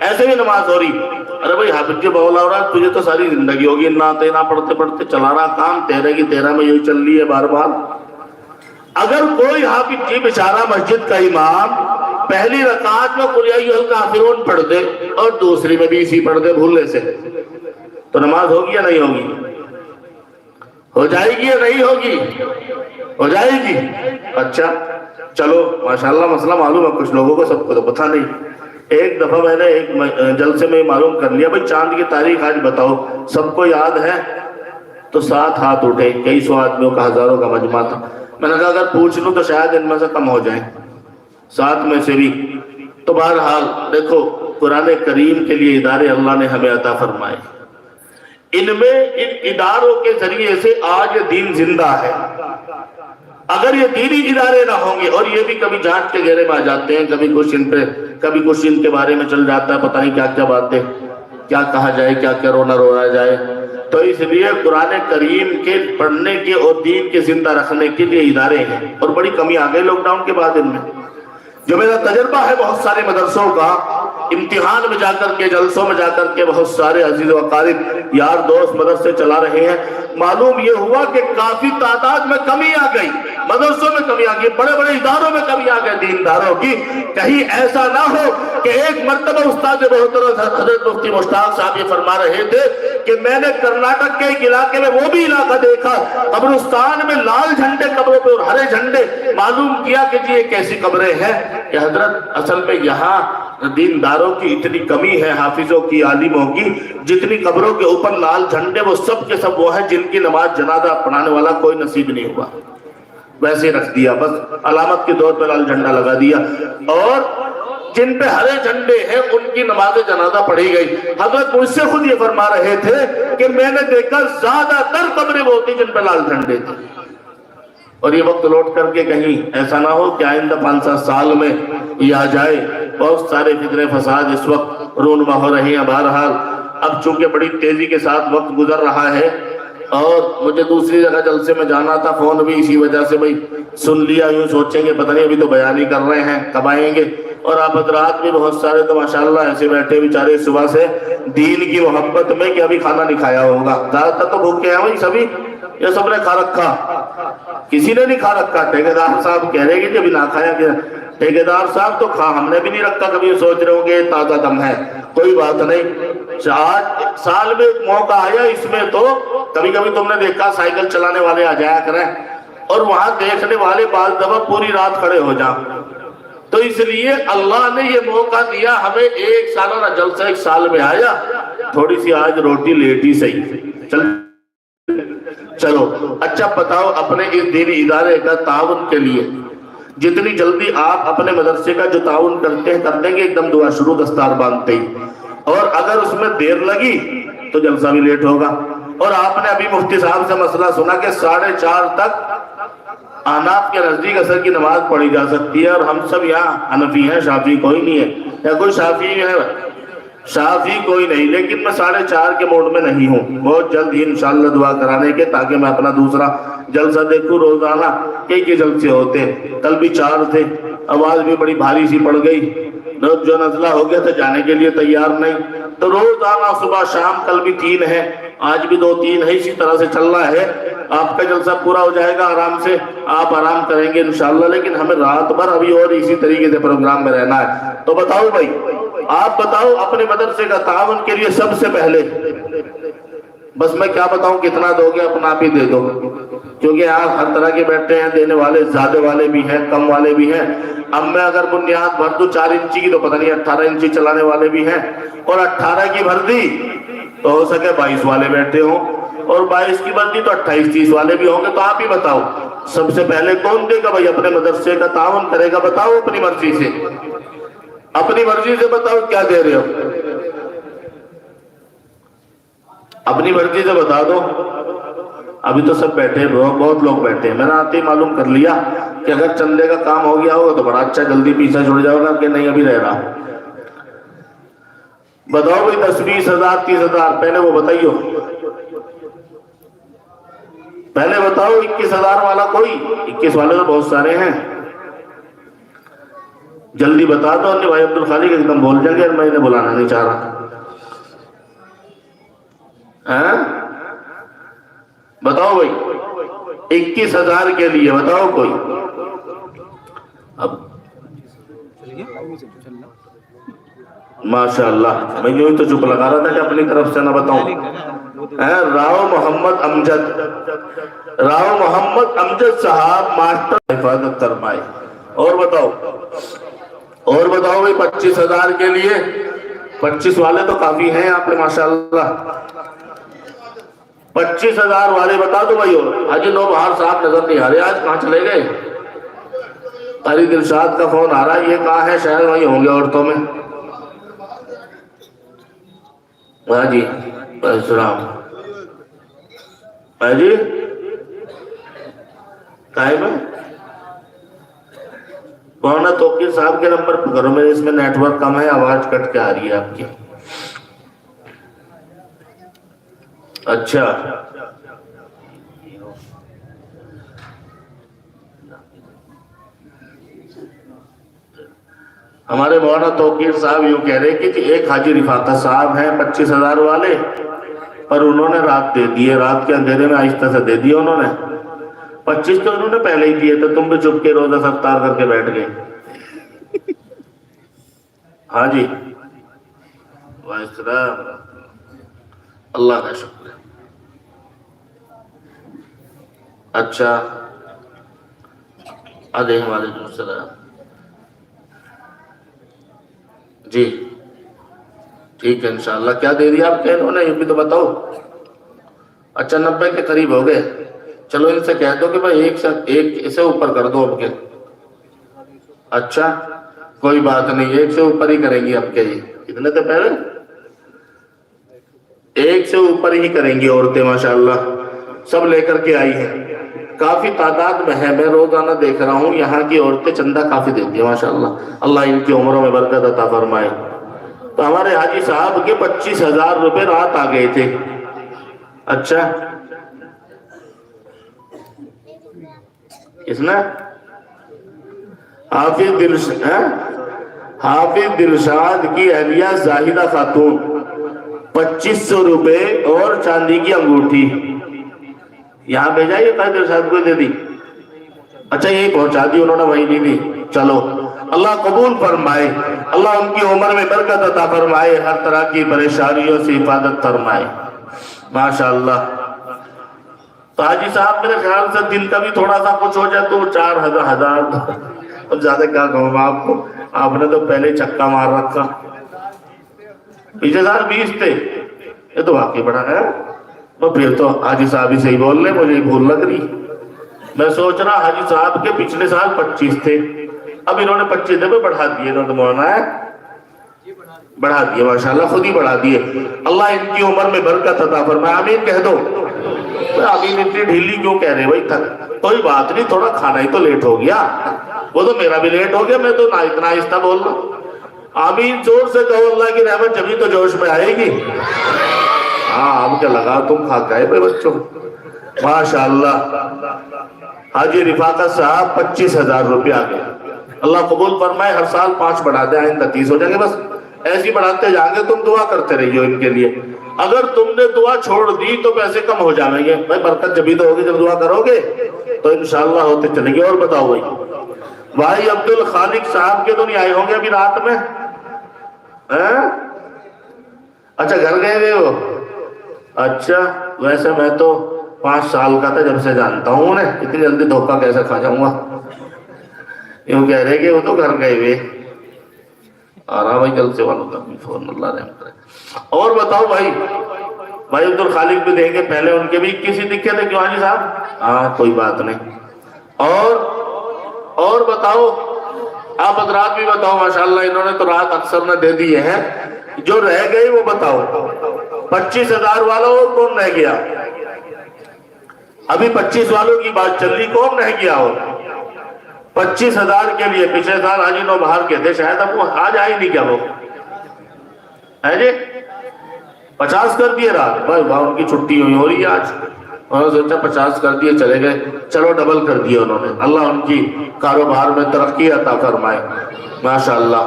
ایسے بھی نماز ہو رہی، ارے بھائی حافظ جی بولا ہو رہا، تجھے تو ساری زندگی ہوگی نہ تینا پڑھتے پڑھتے چلا رہا کام، تیرے کی تیرہ میں یہی چل رہی ہے بار بار۔ اگر کوئی حافظ جی بیچارہ مسجد کا امام پہلی رکعت میں قل یا ایھا الکافرون پڑھ دے اور دوسری میں بھی اسی پڑھ دے بھولنے سے، تو نماز ہوگی یا نہیں ہوگی؟ ہو جائے گی یا نہیں ہوگی؟ ہو جائے گی۔ اچھا چلو ماشاءاللہ مسئلہ معلوم ہے، کچھ لوگوں کو سب کو تو پتہ نہیں۔ ایک دفعہ میں نے ایک جلسے میں معلوم کر لیا، بھئی چاند کی تاریخ آج بتاؤ، سب کو یاد ہے؟ تو 7 ہاتھ اٹھے، کئی سو آدمیوں کا، ہزاروں کا مجمع تھا۔ میں نے کہا اگر پوچھ لوں تو شاید ان میں سے کم ہو جائیں، 7 میں سے بھی۔ تو بہرحال دیکھو قرآن کریم کے لیے ادارے اللہ نے ہمیں عطا فرمائے، ان میں ان اداروں کے ذریعے سے آج دین زندہ ہے۔ اگر یہ دینی ادارے نہ ہوں گے، اور یہ بھی کبھی جانچ کے گھیرے میں آ جاتے ہیں، کبھی کچھ ان کے بارے میں چل جاتا ہے، پتہ نہیں کیا کیا باتیں، کیا کہا جائے، کیا کیا رونا رویا جائے۔ تو اس لیے قرآن کریم کے پڑھنے کے اور دین کے زندہ رکھنے کے لیے ادارے ہیں، اور بڑی کمی آ گئی لاک ڈاؤن کے بعد ان میں۔ جو میرا تجربہ ہے بہت سارے مدرسوں کا، امتحان میں جا کر کے، جلسوں میں جا کر کے بہت سارے عزیز و اقارب یار دوست مدرسے چلا رہے ہیں، معلوم یہ ہوا کہ کافی تعداد میں کمی آ گئی، مدرسوں میں کمی آ گئی، بڑے بڑے اداروں میں کمی آ گئی دینداروں کی۔ کہیں ایسا نہ ہو کہ ایک مرتبہ استاد محترم حضرت مفتی مشتاق صاحب یہ فرما رہے تھے کہ میں نے کرناٹک کے ایک علاقے میں وہ بھی علاقہ دیکھا، قبرستان میں لال جھنڈے قبروں پہ اور ہرے جھنڈے، معلوم کیا کہ جی یہ کیسی قبریں ہیں کہ حضرت اصل میں یہاں دینداروں کی اتنی کمی ہے، حافظوں کی، عالموں کی، جتنی قبروں کے اوپر لال جھنڈے وہ سب کے سب وہ ہیں جن کی نماز جنازہ پڑھانے والا کوئی نصیب نہیں ہوا، ویسے رکھ دیا، بس علامت کے طور پہ لال جھنڈا لگا دیا، اور جن پہ ہرے جھنڈے ہیں ان کی نماز جنازہ پڑھی گئی۔ حضرت مجھ سے خود یہ فرما رہے تھے کہ میں نے دیکھا زیادہ تر قبریں وہ ہوتی جن پہ لال جھنڈے تھے۔ اور یہ وقت لوٹ کر کے کہیں ایسا نہ ہو کہ آئندہ 5-7 سال میں یہ آ جائے۔ بہت سارے فتنے فساد اس وقت رونما ہو رہے ہیں۔ بہرحال اب چونکہ بڑی تیزی کے ساتھ وقت گزر رہا ہے، اور مجھے دوسری جگہ جلسے میں جانا تھا، فون بھی اسی وجہ سے بھئی سن لیا، یوں سوچیں گے پتہ نہیں ابھی تو بیان ہی کر رہے ہیں، کب آئیں گے۔ اور آپ حضرات بھی بہت سارے تو ماشاءاللہ ایسے بیٹھے بیچارے صبح سے دین کی محبت میں کہ ابھی کھانا نہیں کھایا ہوگا، زیادہ تر تو بھوکے ہیں بھائی سبھی، یہ سب نے کھا رکھا، کسی نے نہیں کھا رکھا۔ ٹھیکیدار صاحب کہہ رہے کہ جب نہ کھایا کہ ٹھیکیدار صاحب تو کھا، ہم نے بھی نہیں رکھا، کبھی سوچ رہے ہوں گے تازہ دم ہے، کوئی بات نہیں۔ آج سال میں ایک موقع آیا، اس میں تو کبھی کبھی تم نے دیکھا سائیکل چلانے والے آ جایا کریں، اور وہاں دیکھنے والے بعض دفعہ پوری رات کھڑے ہو جائیں۔ تو اس لیے اللہ نے یہ موقع دیا ہمیں، ایک سالانہ جلسہ ایک سال میں آیا، تھوڑی سی آج روٹی لیٹ ہی صحیح چلو۔ اچھا بتاؤ، اپنے اس دینی ادارے کا تعاون کے لیے جتنی جلدی آپ اپنے مدرسے کا جو تعاون کرتے ہیں کر دیں گے، ایک دم دعا شروع دستار باندھتے ہی، اور اگر اس میں دیر لگی تو جلسہ بھی لیٹ ہوگا۔ اور آپ نے ابھی مفتی صاحب سے مسئلہ سنا کہ 4:30 تک احناف کے نزدیک عصر کی نماز پڑھی جا سکتی ہے، اور ہم سب یہاں حنفی ہیں، شافعی کوئی نہیں ہے، یا کوئی شافعی ہے؟ شافعی کوئی نہیں، لیکن میں 4:30 کے موڈ میں نہیں ہوں، بہت جلد ہی انشاءاللہ دعا کرانے کے، تاکہ میں اپنا دوسرا جلسہ دیکھوں۔ روزانہ کئی جلسے ہوتے ہیں، کل بھی 4 تھے، آواز بھی بڑی بھاری سی پڑ گئی، جو نزلہ ہو گیا تھا جانے کے لیے تیار نہیں، تو روزانہ صبح شام، کل بھی 3 ہے، آج بھی 2-3 ہے، اسی طرح سے چل رہا ہے۔ آپ کا جلسہ پورا ہو جائے گا آرام سے، آپ آرام کریں گے انشاءاللہ، لیکن ہمیں رات بھر ابھی اور اسی طریقے سے پروگرام میں رہنا ہے۔ تو بتاؤ بھائی، آپ بتاؤ اپنے مدرسے کا تعاون کے لیے سب سے پہلے، بس میں کیا بتاؤں کتنا دو گے، اپنا آپ ہی دے دو، کیونکہ آپ ہر طرح کے بیٹھے ہیں، دینے والے زیادہ والے بھی ہیں، کم والے بھی ہیں۔ اب میں اگر بنیاد بھر دوں 4 انچی کی تو پتہ نہیں 18 انچی چلانے والے بھی ہیں، اور 18 کی بھر دی تو ہو سکے 22 والے بیٹھے ہوں، اور 22 کی بھر دی تو 28-30 والے بھی ہوں گے۔ تو آپ ہی بتاؤ سب سے پہلے کون دے گا بھائی، اپنے مدرسے کا تعاون کرے گا؟ بتاؤ اپنی مرضی سے، اپنی مرضی سے بتاؤ کیا دے رہے ہو، اپنی مرضی سے بتا دو۔ ابھی تو سب بیٹھے، بہت لوگ بیٹھے ہیں، میں نے آتے ہی معلوم کر لیا کہ اگر چندے کا کام ہو گیا ہوگا تو بڑا اچھا، جلدی پیچھا چھوڑ جاؤ گا کہ نہیں ابھی رہ رہا۔ بتاؤ بھائی 10-20 ہزار 30 ہزار، پہلے وہ بتائیو، پہلے بتاؤ 21 ہزار والا کوئی، 21 والے تو بہت سارے ہیں، جلدی بتا دو کہ بھائی عبد الخالق ایک دم بول جائیں گے اور میں انہیں بلانا نہیں چاہ رہا. بتاؤ بھائی 21,000 کے لیے بتاؤ کوئی. اب ماشاء اللہ میں یوں ہی تو چپ لگا رہا تھا کہ اپنی طرف سے نہ بتاؤں. راؤ محمد امجد صاحب ماسٹر حفاظت فرمائے. اور بتاؤ بھائی 25,000 کے لیے. 25 والے تو کافی ہیں آپ کے ماشاءاللہ. 25,000 والے بتا دو بھائی. اور حاجی نوبہار صاحب نظر نہیں آ رہے آج, کہاں چلے گئے؟ قاری دلشاد کا فون آ رہا ہے, یہ کہاں ہے؟ شاید وہی ہوں گے عورتوں میں. ہاں جی السلام. ہاں جی قائم ہے مولانا توقیر صاحب کے نمبر پر کرو. میرے اس میں نیٹ ورک کم ہے, آواز کٹ کے آ رہی ہے آپ کی. اچھا ہمارے مولانا توقیر صاحب یوں کہہ رہے کہ ایک حاجی رفاقت صاحب ہیں 25,000 والے, پر انہوں نے رات دے دیے, رات کے اندھیرے میں آہستہ سے دے دیے انہوں نے. 25 تو انہوں نے پہلے ہی دیے تھے, تم بھی چپ کے روزہ افطار کر کے بیٹھ گئے. ہاں جی السلام. اللہ کا شکر ہے. اچھا وعلیکم السلام. جی ٹھیک ہے انشاءاللہ. کیا دے دیا آپ کے انہوں نے, یہ بھی تو بتاؤ. اچھا 90 کے قریب ہو گئے. چلو ان سے کہہ دو کہ بھائی ایک اسے اوپر کر دو اب کے. اچھا کوئی بات نہیں, ایک سے اوپر ہی کریں گی اب کے. یہ کتنے تھے پہلے؟ ایک سے اوپر ہی کریں گی عورتیں ماشاءاللہ. سب لے کر کے آئی ہیں, کافی تعداد میں ہے. میں روزانہ دیکھ رہا ہوں یہاں کی عورتیں چندہ کافی دیتی ہیں ماشاءاللہ. اللہ ان کی عمروں میں برکت عطا فرمائے. تو ہمارے حاجی صاحب کے 25,000 روپے رات آ گئے تھے. اچھا اس نے حافظ دلشاد کی اہلیہ زاہدہ خاتون 2500 روپے اور چاندی کی انگوٹھی یہاں بھیجا. یہ قائد دلشاد کو دے دی. اچھا یہی پہنچا دی انہوں نے, وہی نہیں دی. چلو اللہ قبول فرمائے, اللہ ان کی عمر میں برکت عطا فرمائے, ہر طرح کی پریشانیوں سے حفاظت فرمائے ماشاءاللہ. تو حاجی صاحب میرے خیال سے دل کا بھی تھوڑا سا کچھ ہو جائے تو 4,000 اب زیادہ کیا کہوں میں آپ کو, آپ نے تو پہلے چکا مار رکھا. پیچھے 20 تھے, یہ تو واقعی بڑا ہے. تو پھر تو حاجی صاحب ہی صحیح بول رہے, مجھے بھول لگ رہی. میں سوچ رہا حاجی صاحب کے پچھلے سال 25 تھے, اب انہوں نے 25 دے پہ بڑھا دیے. انہوں نے مولانا ہے بڑھا دیے ماشاءاللہ, خود ہی بڑھا دیے. اللہ ان کی عمر میں برکت عطا فرمائے. آمین کہہ دو. آمین اتنی ڈھیلی کیوں کہہ رہے بھائی؟ کوئی بات نہیں, تھوڑا کھانا ہی تو لیٹ ہو گیا. وہ تو میرا بھی لیٹ ہو گیا, میں تو اتنا آہستہ بول رہا ہوں. آمین زور سے کہو, اللہ کی رحمت جبھی تو جوش میں آئے گی. ہاں اب کیا لگا تم کھا گئے بھائی بچوں ماشاءاللہ. حاجی رفاقت صاحب 25,000 روپے آ گئے. اللہ قبول فرمائے. ہر سال 5 بڑھا دیں, آئندہ 30 ہو جائیں گے. بس ایسی بڑھاتے جائیں گے. تم دعا کرتے رہیے ان کے لیے. اگر تم نے دعا چھوڑ دی تو پیسے کم ہو جائیں گے بھائی. برکت جبھی تو ہوگی جب دعا کرو گے, تو انشاءاللہ ہوتے چلیں گے. اور بتاؤ بھائی عبد الخالق صاحب کے تو نہیں آئے ہوں گے ابھی رات میں؟ اچھا گھر گئے ہوئے ہو. اچھا ویسے میں تو 5 سال کا تھا جب سے جانتا ہوں انہیں. اتنی جلدی دھوکہ کیسے کھا جاؤں گا. یوں کہہ رہے کہ وہ تو گھر گئے ہوئے. آ رہا بھائی جلد سے والوں کا بھی فون, اللہ رحم کرے. اور بتاؤ بھائی عبد الخالق بھی دیں گے. پہلے ان کے بھی 21 دکھے تھے کیوں حاجی صاحب؟ ہاں کوئی بات نہیں. اور بتاؤ آپ حضرات بھی بتاؤ ماشاءاللہ. انہوں نے تو رات اکثر نے دے دیے ہیں. جو رہ گئی وہ بتاؤ. 25,000 والوں کون رہ گیا؟ ابھی 25 والوں کی بات چل رہی, کون رہ گیا ہو؟ 25,000 کے لیے پچھلے سال حاجی نوبہار کے تھے شاید, اب وہ آج آئی نہیں کیا؟ وہ ہے جی 50 کر دیے رات. بھائی ان کی چھٹی ہوئی ہو رہی ہے آج. انہوں نے سوچا 50 کر دیے چلے گئے، چلو ڈبل کر دیے انہوں نے۔ اللہ ان کی کاروبار میں ترقی عطا فرمائے، ماشاءاللہ۔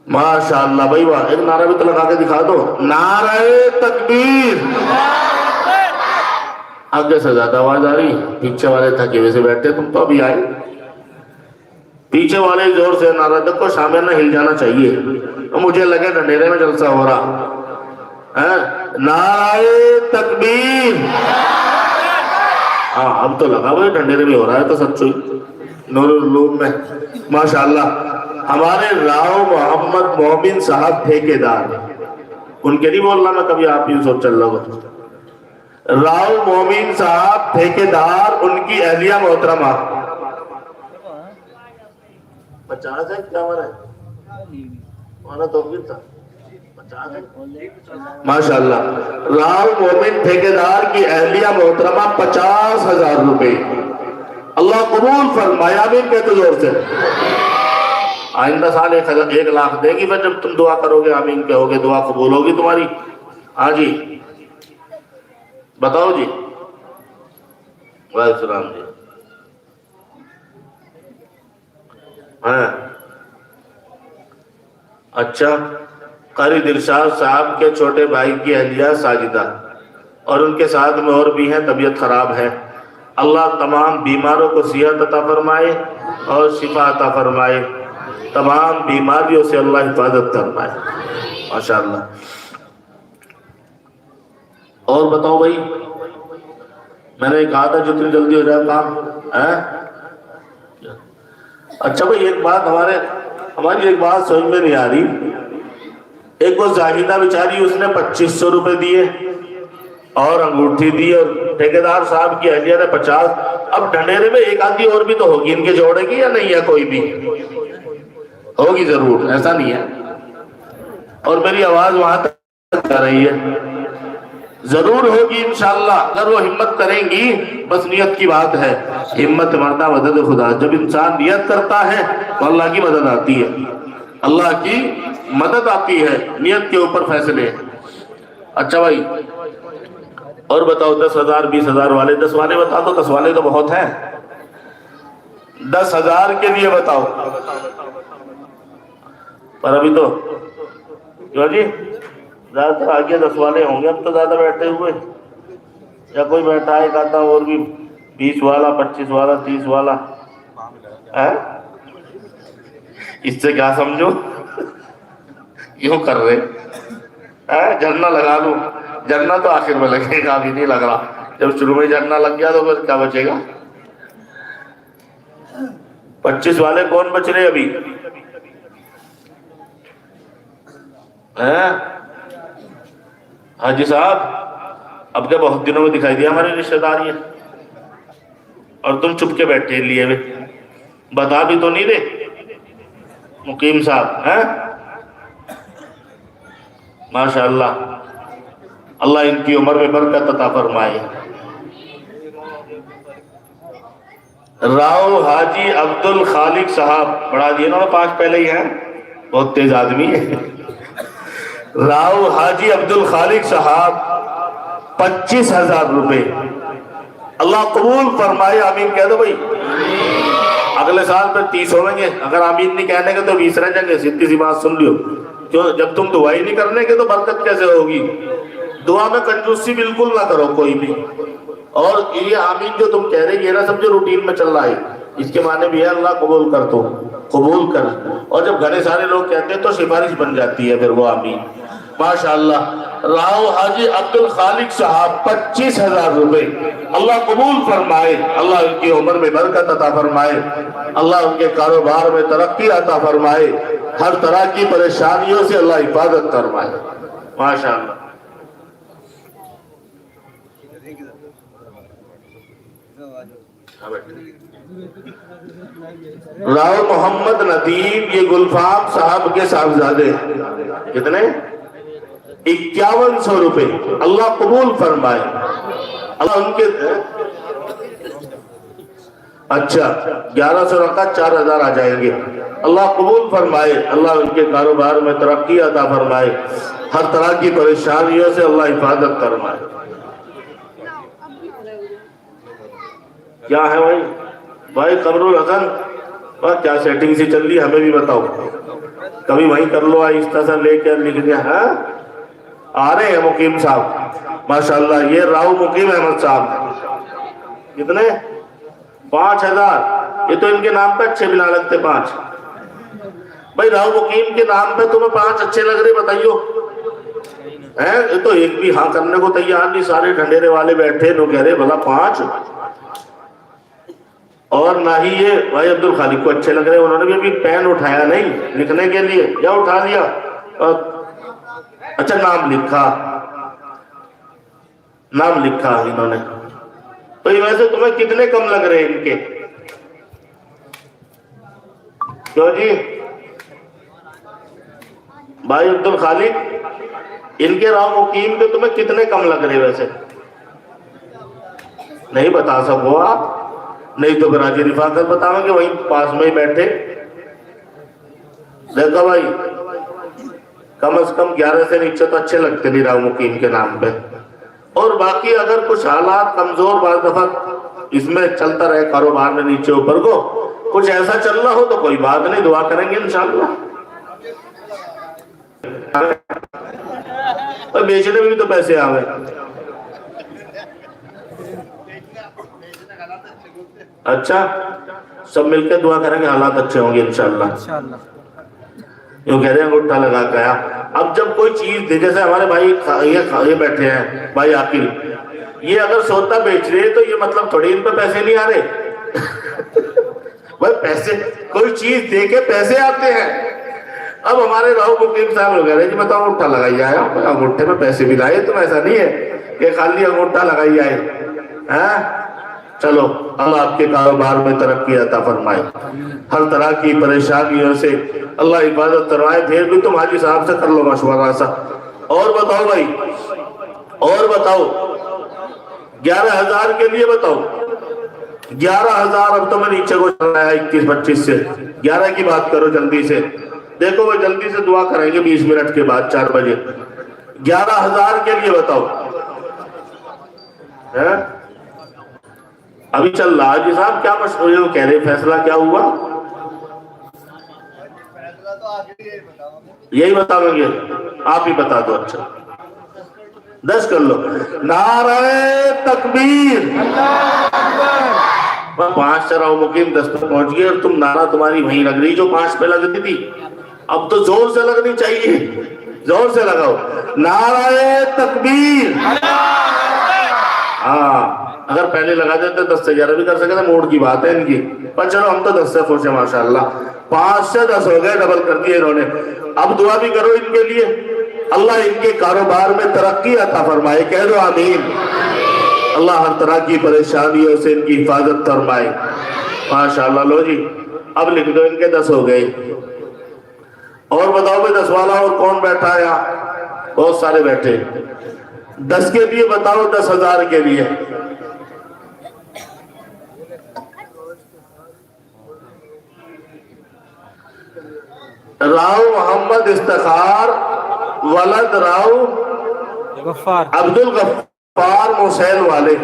ماشاءاللہ بھائی واہ، ایک نعرہ بھی تو لگا کے دکھا دو، نعرہ تکبیر۔ آگے سے زیادہ آواز آ رہی، پیچھے والے تھکے ہوئے سے بیٹھے، تم تو ابھی آئے۔ پیچھے والے زور سے نعرہ، دیکھو شامل نہ ہل جانا چاہیے، مجھے لگے ڈھنڈیرے میں جلسہ ہو رہا۔ نعرہ تکبیر۔ ہاں اب تو لگا بھائی ڈھنڈیرے میں ہو رہا ہے تو سچوئی نور العلوم میں، ماشاءاللہ۔ ہمارے راؤ محمد مومن صاحب ٹھیکیدار، ان کے نہیں بولنا میں کبھی، آپ ہی سوچ چل رہا ہوں۔ راؤ مومن صاحب ٹھیکیدار، ان کی اہلیہ محترمہ 50 ہے کیا ہمارا ہے مانا تو بھی تھا 50 ہے ماشاءاللہ۔ راؤ مومن ٹھیکیدار کی اہلیہ محترمہ 50,000 روپے اللہ قبول فرمائے، آمین کہتے زور سے۔ آئندہ سال 1 لاکھ دے گی پھر جب تم دعا کرو گے، آمین کہو گے، دعا قبول ہوگی تمہاری۔ ہاں جی بتاؤ جی۔ وعلیکم السلام جی۔ ہاں اچھا، قاری دلشاد صاحب کے چھوٹے بھائی کی اہلیہ ساجدہ، اور ان کے ساتھ میں اور بھی ہیں، طبیعت خراب ہے۔ اللہ تمام بیماروں کو صحت عطا فرمائے اور شفا عطا فرمائے، تمام بیماریوں سے اللہ حفاظت فرمائے، ماشاءاللہ۔ اور بتاؤ بھائی، میں نے کہا تھا جتنی جلدی ہو جائے کام ہے۔ اچھا بھائی ایک بات ہماری ایک بات سمجھ میں نہیں آ رہی، ایک وہ زاہدہ بیچاری، اس نے 2500 روپے دیے اور انگوٹھی دی، اور ٹھیکیدار صاحب کی اہلیہ نے 50۔ اب ڈھنڈیرے میں ایک آدھی اور بھی تو ہوگی ان کے جوڑے کی، یا نہیں ہے کوئی بھی؟ ہوگی ضرور، ایسا نہیں ہے۔ اور میری آواز وہاں تک جا رہی ہے، ضرور ہوگی انشاءاللہ اگر وہ ہمت کریں گی، بس نیت کی بات ہے۔ ہمت مردہ مدد خدا، جب انسان نیت کرتا ہے تو اللہ کی مدد آتی ہے، اللہ کی مدد آتی ہے، نیت کے اوپر فیصلے۔ اچھا بھائی اور بتاؤ، 10,000 20,000 والے، 10 والے بتا دو، 10 والے تو بہت ہیں، 10,000 کے لیے بتاؤ۔ پر ابھی تو کیوں جی زیادہ تر آگے 10 والے ہوں گے اب تو زیادہ بیٹھے ہوئے، یا کوئی بیٹھا ہے کہتا اور بھی 20 والا 25 والا 30 والا ہے؟ اس سے کیا سمجھو کیوں کر رہے؟ جھرنا لگا لوں، جھرنا تو آخر میں لگے گا، ابھی نہیں لگ رہا، جب شروع میں جھرنا لگ گیا تو پھر کیا بچے گا؟ 25 والے کون بچ رہے ابھی؟ حاجی صاحب اب کیا بہت دنوں میں دکھائی دیا ہماری رشتہ داری ہے، اور تم چپ کے بیٹھے لیے ہوئے، بتا بھی تو نہیں دے مقیم صاحب ہیں؟ ماشاءاللہ، اللہ ان کی عمر میں برکت عطا فرمائے۔ راؤ حاجی عبد الخالق صاحب، بڑھا دیے نا 5 پہلے ہی ہیں، بہت تیز آدمی ہے۔ راؤ حاجی عبد الخالق صاحب 25,000 روپے اللہ قبول فرمائے، آمین کہہ دو بھائی۔ اگلے سال پہ 30 ہوئیں گے، اگر آمین نہیں کہنے کے تو 20 رہ جائیں گے، سیدھی سی بات سن لیو، کیوں جب تم دعا ہی نہیں کرنے کے تو برکت کیسے ہوگی؟ دعا میں کنجوسی بالکل نہ کرو کوئی بھی، اور یہ آمین جو تم کہہ رہے یہ نہ سمجھو روٹین میں چل رہا ہے، اس کے معنی بھی ہے اللہ قبول کر تو قبول کر، اور جب گھنے سارے لوگ کہتے ہیں تو سفارش بن جاتی ہے پھر وہ آمین، ماشاءاللہ۔ راؤ حاجی عبد الخالق صاحب 25,000 روپے اللہ قبول فرمائے، اللہ ان کی عمر میں برکت عطا فرمائے، اللہ ان کے کاروبار میں ترقی عطا فرمائے، ہر طرح کی پریشانیوں سے اللہ حفاظت فرمائے، ماشاءاللہ۔ راؤ محمد ندیم، یہ گلفام صاحب کے صاحبزادے، کتنے؟ 5100 روپے اللہ قبول فرمائے، اللہ ان کے اچھا 1100 رکھا 4000 آ جائیں گے، اللہ قبول فرمائے، اللہ ان کے کاروبار میں ترقی عطا فرمائے، ہر طرح کی پریشانیوں سے اللہ حفاظت فرمائے۔ کیا ہے بھائی قمر الحسن، کیا سیٹنگ سی چل رہی ہمیں بھی بتاؤ، کبھی وہیں کر لو، آہستہ سا لے کے لکھ دیا۔ ہاں آ رہے ہیں مقیم صاحب ماشاءاللہ، یہ راؤ مقیم احمد صاحب، کتنے 5,000، یہ تو ان کے نام پہ اچھے بنا لگتے 5۔ بھائی راؤ مقیم کے نام پہ تمہیں 5 اچھے لگ رہے بتائیو، یہ تو ایک بھی ہاں کرنے کو تیار نہیں، سارے ڈھنڈیرے والے بیٹھے نو کہہ رہے بھلا 5، اور نہ ہی یہ بھائی عبد الخالق کو اچھے لگ رہے، انہوں نے بھی ابھی پین اٹھایا نہیں لکھنے کے لیے، یا اٹھا لیا؟ اچھا نام لکھا انہوں نے، تو یہ ویسے تمہیں کتنے کم لگ رہے ان کے؟ کیوں جی بھائی عبد الخالق، ان کے راؤ مقیم پہ تمہیں کتنے کم لگ رہے ویسے؟ نہیں بتا سکو آپ؟ نہیں تو براجی رفاقت بتاؤں گے، وہیں پاس میں ہی بیٹھے۔ دیکھو بھائی کم از کم 11 سے نیچے تو اچھے لگتے نہیں راؤ مقیم کے نام پہ، اور باقی اگر کچھ حالات کمزور بعض دفعہ اس میں چلتا رہے کاروبار میں نیچے اوپر کو کچھ ایسا چل رہا ہو تو کوئی بات نہیں، دعا کریں گے انشاءاللہ۔ اور بیچنے میں بھی تو پیسے آوے، اچھا سب مل کے دعا کریں گے حالات اچھے ہوں گے انشاءاللہ۔ یوں کہہ رہے ہیں انگوٹھا لگا گیا۔ اب جب کوئی چیز دے، جیسے ہمارے بھائی یہ بیٹھے ہیں بھائی عاقل، یہ اگر سوتا بیچ رہے تو یہ مطلب تھوڑی ان پہ پیسے نہیں آ رہے بھائی پیسے کوئی چیز دے کے پیسے آتے ہیں۔ اب ہمارے راؤ مقیم صاحب لوگ کہہ رہے ہیں جی میں تو انگوٹھا لگائی آیا، انگوٹھے میں پیسے بھی لائے، تم ایسا نہیں ہے کہ خالی انگوٹھا لگائی آئے۔ چلو اللہ آپ کے کاروبار میں ترقی عطا فرمائے، ہر طرح کی پریشانیوں سے اللہ حفاظت فرمائے۔ پھر بھی تم حاجی صاحب سے کر لو مشورہ سا۔ اور بتاؤ بھائی، اور بتاؤ 11,000 کے لیے بتاؤ 11,000، اب تو میں نیچے کو چل رہا ہے 21-25 سے 11 کی بات کرو جلدی سے۔ دیکھو وہ جلدی سے دعا کریں گے 20 منٹ کے بعد 4 بجے۔ 11,000 کے لیے بتاؤ، ابھی چل رہا جی صاحب کیا مشہور ہے کہہ رہے فیصلہ کیا ہوا؟ یہی بتاؤں گے، آپ ہی بتا دو۔ اچھا 10 کر لو۔ نعرہ تکبیر، 5 سے راؤ مقیم 10 پر پہنچ گئے، اور تم نعرہ تمہاری وہیں لگ رہی جو 5 پہ لگتی تھی، اب تو زور سے لگنی چاہیے، زور سے لگاؤ نعرہ تکبیر۔ ہاں اگر پہلے لگا دیتے 10 سے 11 بھی کر سکتے، موڈ کی بات ہے ان کی، پر چلو ہم تو 10 سے خوش ہیں ماشاءاللہ۔ 5 سے 10 ہو گئے، ڈبل کر دیے انہوں نے۔ اب دعا بھی کرو ان کے لیے، اللہ ان کے کاروبار میں ترقی عطا فرمائے، کہہ دو آمین۔ اللہ ہر طرح کی پریشانیوں سے ان کی حفاظت فرمائے ماشاءاللہ۔ لو جی اب لکھ دو، ان کے 10 ہو گئے۔ اور بتاؤ بھائی 10 والا اور کون بیٹھا ہے یہاں؟ بہت سارے بیٹھے۔ 10 کے لیے بتاؤ، 10,000 کے لیے۔ راؤ محمد استخار ولد راؤ عبد الغفار موسیل والے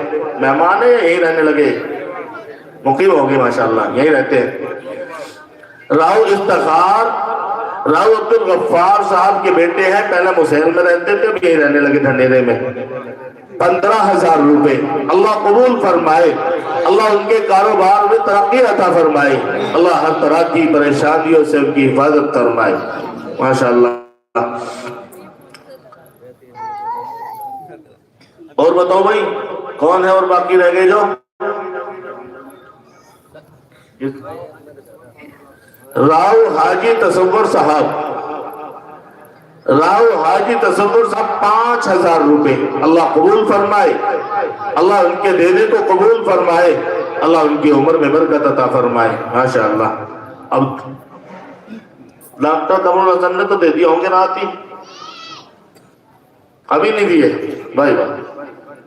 مہمان ہیں، یہی رہنے لگے، مقیم ہو گئے ماشاءاللہ، یہی رہتے ہیں۔ راؤ استخار راؤ عبد الغفار صاحب کے بیٹے ہیں، پہلے موسیل میں رہتے تھے، اب یہی رہنے لگے ڈھنڈیرے میں۔ 15,000 روپے اللہ قبول فرمائے، اللہ ان کے کاروبار میں ترقی عطا فرمائے، اللہ ہر طرح کی پریشانیوں سے ان کی حفاظت فرمائے ماشاءاللہ۔ اور بتاؤ بھائی کون ہے اور باقی رہ گئے جو؟ راؤ حاجی تصور صاحب، راؤ حاجی تصور صاحب 5,000 روپے اللہ قبول فرمائے، اللہ ان کے دینے کو قبول فرمائے، اللہ ان کی عمر میں برکت عطا فرمائے ماشاءاللہ۔ اب ڈاکٹر قمر الحسن نے تو دے دیا ہوں گے رات ہی، ابھی نہیں دیے بھائی بھائی،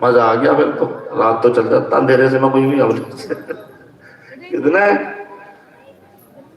مزہ آ گیا پھر تو، رات تو چل جاتا اندھیرے سے میں کوئی نہیں۔ کتنا ہے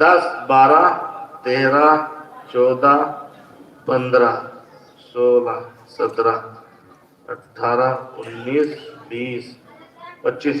10 12 13 14 15 16 17 18 19 20 25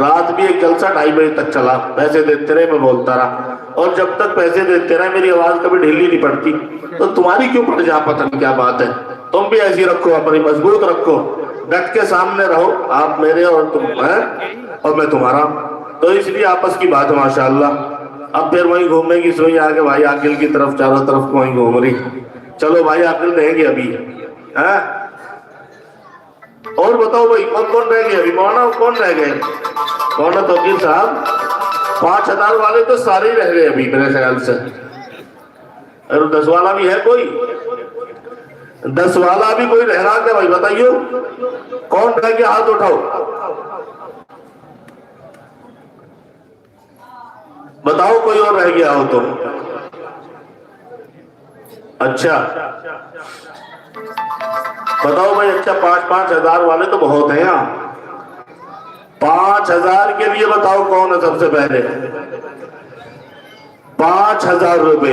رات بھی ایک جلسہ 2:30 بجے تک چلا، پیسے دیتے رہے، میں بولتا رہا، اور جب تک پیسے دیتے رہے میری آواز کبھی ڈھیلی نہیں پڑتی. تو تمہاری کیوں پڑ جا، پتہ نہیں کیا بات ہے. تم بھی ایسی رکھو، اپنی مضبوط رکھو، ڈٹ کے سامنے رہو، آپ میرے اور تم ہیں اور میں تمہارا. تو اس لیے آپس کی بات ہے ماشاءاللہ. اب پھر وہیں گھومنے کی سوئی آ کے بھائی عاقل کی طرف، چاروں طرف وہیں گھوم رہی. چلو بھائی عاقل دیں گے ابھی. اور بتاؤ بھائی کون کون رہ گئے ابھی؟ مولانا کون رہ گئے؟ مولانا توقیر صاحب 5,000 والے تو سارے ہی رہ گئے ابھی میرے خیال سے. اور 10 والا بھی ہے کوئی؟ 10 والا بھی کوئی رہ رہا کیا بھائی؟ بتائیے کون رہ گیا، ہاتھ اٹھاؤ. بتاؤ کوئی اور رہ گیا ہو تو. اچھا بتاؤ بھائی. اچھا 5,000 والے تو بہت ہیں یہاں. 5,000 کے لیے بتاؤ کون ہے سب سے پہلے؟ 5,000 روپے.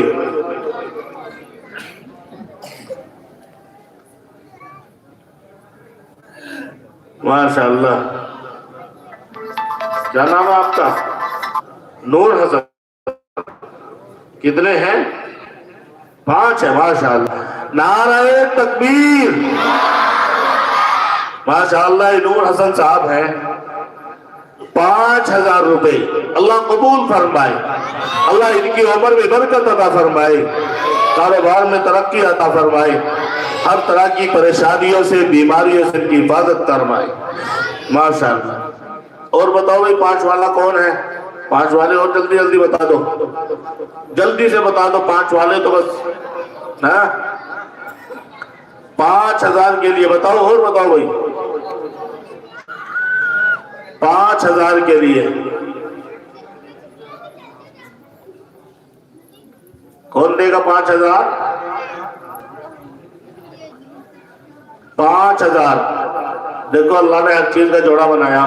ماشاءاللہ. کیا نام ہے آپ کا؟ نور حسن. کتنے ہیں؟ 5 ہے. ماشاءاللہ. نعرہ تکبیر. ماشاءاللہ یہ نور حسن صاحب ہیں. 5,000 روپے. اللہ قبول فرمائے. اللہ ان کی عمر میں برکت عطا فرمائے، کاروبار میں ترقی عطا فرمائے، ہر طرح کی پریشانیوں سے، بیماریوں سے ان کی حفاظت فرمائے. ماشاءاللہ. اور بتاؤ بھائی 5 والا کون ہے؟ 5 والے اور جلدی جلدی بتا دو، جلدی سے بتا دو. 5 والے تو بس 5,000 کے لیے بتاؤ. اور بتاؤ بھائی 5,000 کے لیے کون دے گا؟ 5,000. 5,000. دیکھو اللہ نے ہر چیز کا جوڑا بنایا،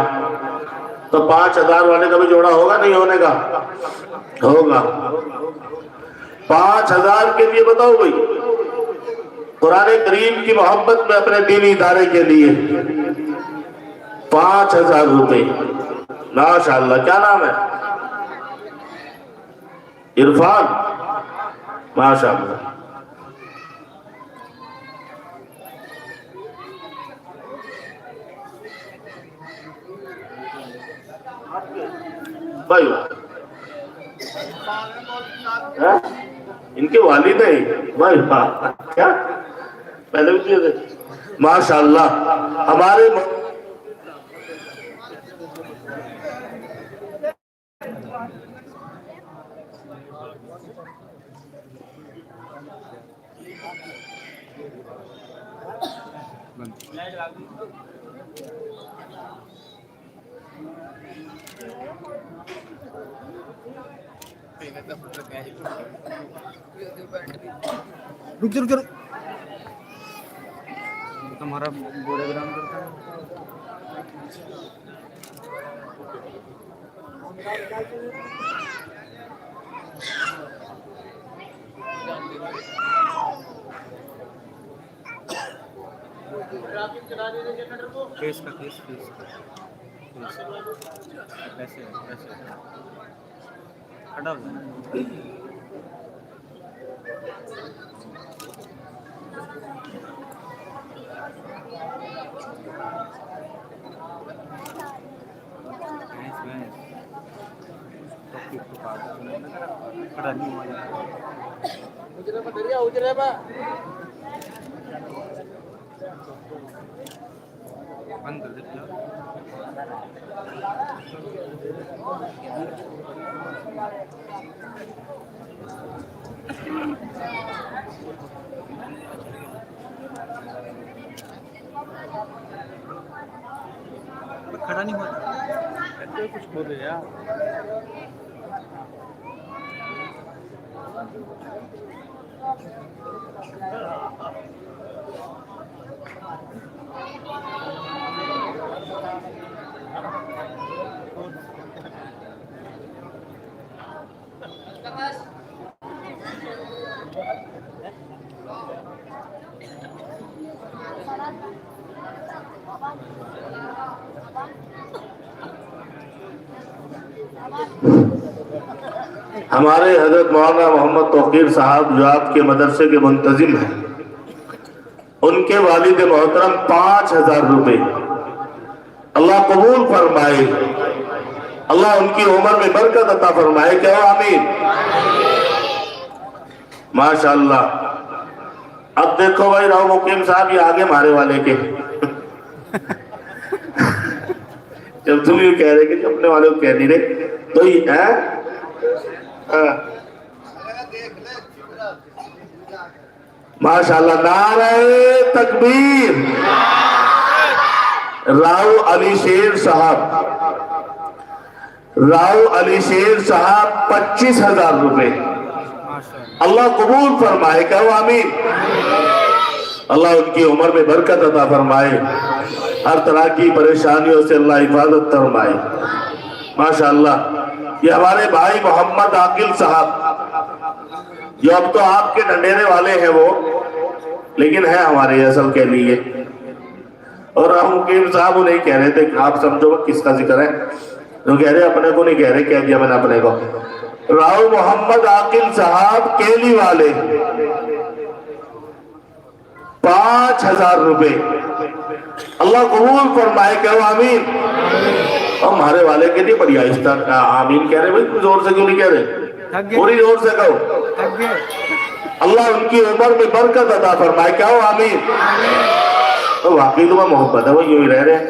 تو 5,000 والے کا بھی جوڑا ہوگا نہیں ہونے کا؟ ہوگا. 5,000 کے لیے بتاؤ بھائی قرآن کریم کی محبت میں اپنے دینی ادارے کے لیے 5,000 روپے. ماشاءاللہ. کیا نام ہے؟ عرفان. ماشاءاللہ. بھائی ان کے والد ہیں بھائی. کیا پہلے بھی کیے تھے؟ ماشاءاللہ. ہمارے رک جا تمہارا بورے گرام کرتا ہے. کیس کا ایسے ہٹا دو. بند کر دیتے کھڑا نہیں ہوتا کچھ بولے یار. ہمارے حضرت مولانا محمد توقیر صاحب جو آپ کے مدرسے کے منتظم ہیں، ان کے والد محترم 5,000 روپے اللہ قبول فرمائے، اللہ ان کی عمر میں برکت عطا فرمائے، کہ آمین۔ ماشاءاللہ۔ اب دیکھو بھائی راؤ مقیم صاحب یہ آگے مارے والے کے جب تم یہ کہہ رہے کہ اپنے والے کو کہہ نہیں رہے تو یہ ماشاءاللہ، نعرہ تکبیر۔ راؤ علی شیر صاحب، راؤ علی شیر صاحب 25,000 روپے اللہ قبول فرمائے، کہو آمین۔ اللہ ان کی عمر میں برکت عطا فرمائے، ہر طرح کی پریشانیوں سے اللہ حفاظت فرمائے۔ ماشاءاللہ۔ یہ ہمارے بھائی محمد عاقل صاحب، جو اب تو آپ کے ڈنڈیرے والے ہیں وہ، لیکن ہے ہمارے اصل کے لیے، اور ہم مقیم صاحب وہ نہیں کہہ رہے تھے کہ آپ سمجھو کس کا ذکر ہے، جو کہہ رہے اپنے کو نہیں کہہ رہے، کہہ دیا میں نے اپنے کو۔ راؤ محمد عاقل صاحب کیلی والے 5,000 روپے اللہ قبول فرمائے، کہو آمین۔ اور ہمارے والے کے لیے بڑی آہستہ آمین کہہ رہے، بھائی زور سے کیوں نہیں کہہ رہے، پوری زور سے کہو۔ اللہ ان کی عمر میں برکت عطا فرمائے، کہو آمین۔ تو واقعی تمہیں محبت ہے، وہ یوں ہی رہ رہے ہیں،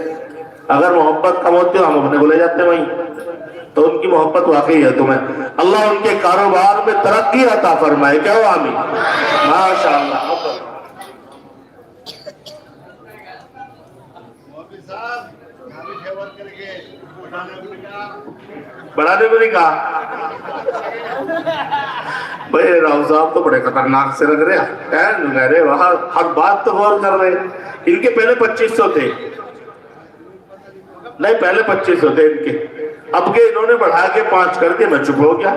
اگر محبت کم ہوتی ہم اپنے کو لے جاتے وہیں، تو ان کی محبت واقعی ہے تمہیں۔ اللہ ان کے کاروبار میں ترقی عطا فرمائے، کہو آمین۔ ماشاءاللہ۔ بڑھانے کو نہیں کہا بھائی، راؤ صاحب تو بڑے خطرناک سے لگ رہے ہیں، وہاں ہر بات تو غور کر رہے ہیں۔ ان کے پہلے 2500 تھے، نہیں پہلے 2500 تھے ان کے، اب کے انہوں نے بڑھا کے 5 کر کے میں چپ ہو گیا۔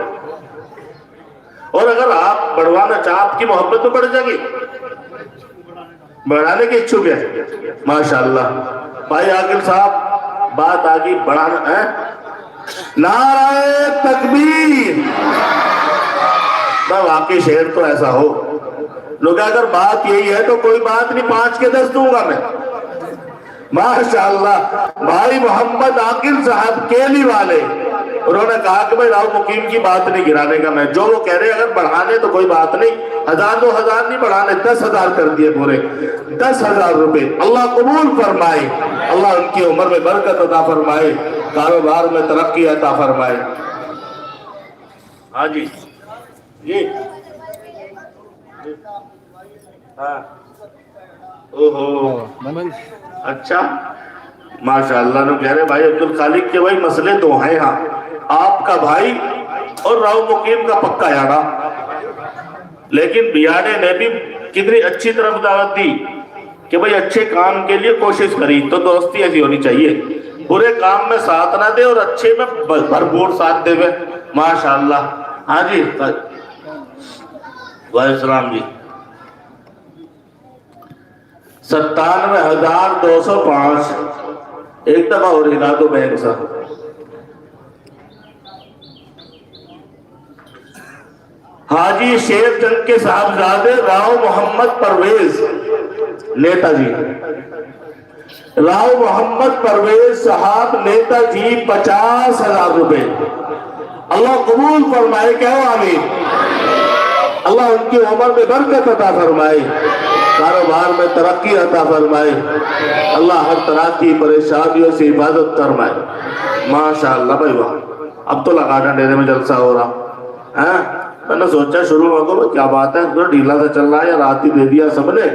اور اگر آپ بڑھوانا چاہ، آپ کی محبت تو بڑھ جائے گی، بڑھانے کے اچھو ہے۔ ماشاءاللہ۔ بھائی عاقل صاحب بات آگئی بڑھانا ہے، نعرہ تکبیر۔ واقعی شعر تو ایسا ہو لوگ، اگر بات یہی ہے تو کوئی بات نہیں، 5 کے 10 دوں گا میں۔ ماشاءاللہ۔ بھائی محمد عاقل صاحب کیلی والے، انہوں نے کہا کہ بھائی راؤ مقیم کی بات نہیں گرانے کا، میں جو وہ کہہ رہے اگر بڑھانے تو کوئی بات نہیں، 1000 2000 نہیں بڑھانے، 10,000 کر دیے پورے، 10,000 روپے اللہ قبول فرمائے، اللہ ان کی عمر میں برکت عطا فرمائے، کاروبار میں ترقی عطا فرمائے۔ ہاں جی جی ہاں، اوہو اچھا ماشاءاللہ۔ نو کہہ رہے بھائی عبدالخالق کے بھائی مسئلے 2 ہیں ہاں، آپ کا بھائی اور راؤ مقیم کا پکا یاڑا، لیکن بیاڑے نے بھی کتنی اچھی طرف دعوت دی کہ بھائی اچھے کام کے لیے کوشش کری، تو دوستی ایسی ہونی چاہیے، برے کام میں ساتھ نہ دے اور اچھے میں بھرپور ساتھ دے ہوئے۔ ماشاءاللہ۔ ہاں جی وعلیکم السلام جی۔ 97,205 ایک دفعہ اور ہلا دو بہن صاحب۔ حاجی شیر چند کے صاحبزادے راؤ محمد پرویز نیتا جی، راؤ محمد پرویز صاحب نیتا جی 50,000 روپے اللہ قبول فرمائے، کہو آمین۔ اللہ ان کی عمر میں برکت عطا فرمائے، کاروبار میں ترقی عطا فرمائے، اللہ ہر طرح کی پریشانیوں سے حفاظت فرمائے۔ ماشاءاللہ بھائی واہ، اب تو لگا ڈنڈیرے میں جلسہ ہو رہا ہے۔ میں نے سوچا شروع ہو گیا کیا بات ہے، ڈھیلا سا چل رہا ہے یا رات ہی دے دیا سب نے۔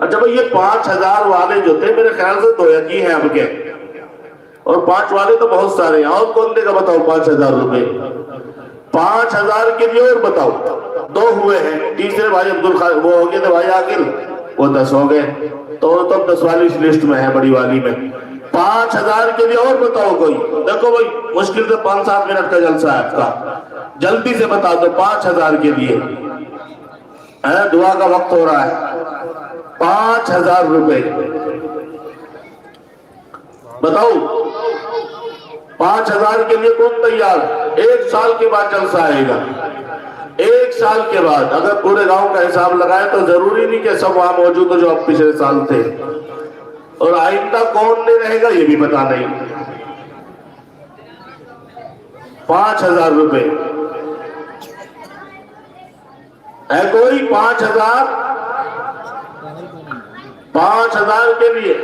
اچھا بھائی یہ 5,000 والے جو تھے میرے خیال سے 2 ہی ہیں اب کے، اور 5 والے تو بہت سارے ہیں، اور کون دے گا بتاؤ 5,000 روپے؟ 5,000 کے لیے اور بتاؤ 2 ہوئے ہیں، تیسرے بھائی عبدالخالق وہ ہو گئے تھے بھائی عاقل، وہ 10 ہو گئے، تو 10 والی لسٹ میں ہے بڑی والی میں۔ 5,000 کے لیے اور بتاؤ کوئی، دیکھو بھائی مشکل سے 5-7 منٹ کا جلسہ ہے آپ کا، جلدی سے بتا دو 5,000 کے لیے، دعا کا وقت ہو رہا ہے۔ 5,000 روپے بتاؤ، 5,000 کے لیے کون تیار؟ 1 سال کے بعد جلسہ آئے گا، 1 سال کے بعد اگر پورے گاؤں کا حساب لگائے تو ضروری نہیں کہ سب وہاں موجود ہو جو اب پچھلے سال تھے، اور آئندہ کون نہیں رہے گا یہ بھی پتا نہیں۔ 5,000 روپے ہے کوئی؟ 5,000 کے لیے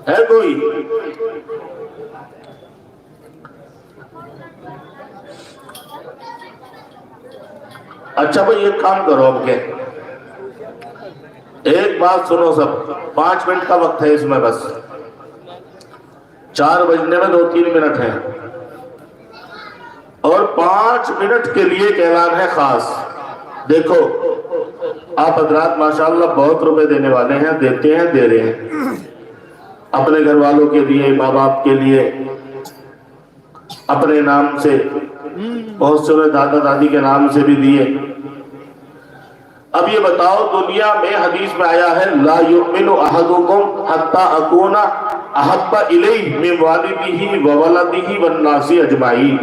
ہے کوئی؟ اچھا بھائی ایک کام کرو، اب کے ایک بات سنو سب، 5 منٹ کا وقت ہے اس میں، بس 4 بجنے میں 2-3 منٹ ہیں، اور 5 منٹ کے لیے ایک اعلان ہے خاص۔ دیکھو آپ حضرات ماشاءاللہ بہت روپے دینے والے ہیں، دیتے ہیں، دے رہے ہیں، اپنے گھر والوں کے لیے، ماں باپ کے لیے، اپنے نام سے، بہت سے دادا دادی کے نام سے بھی دیے۔ اب یہ بتاؤ، دنیا میں حدیث میں آیا ہے لا یؤمن احدکم حتی اکون احب الیہ من والدہ وولدہ والناس اجمعین۔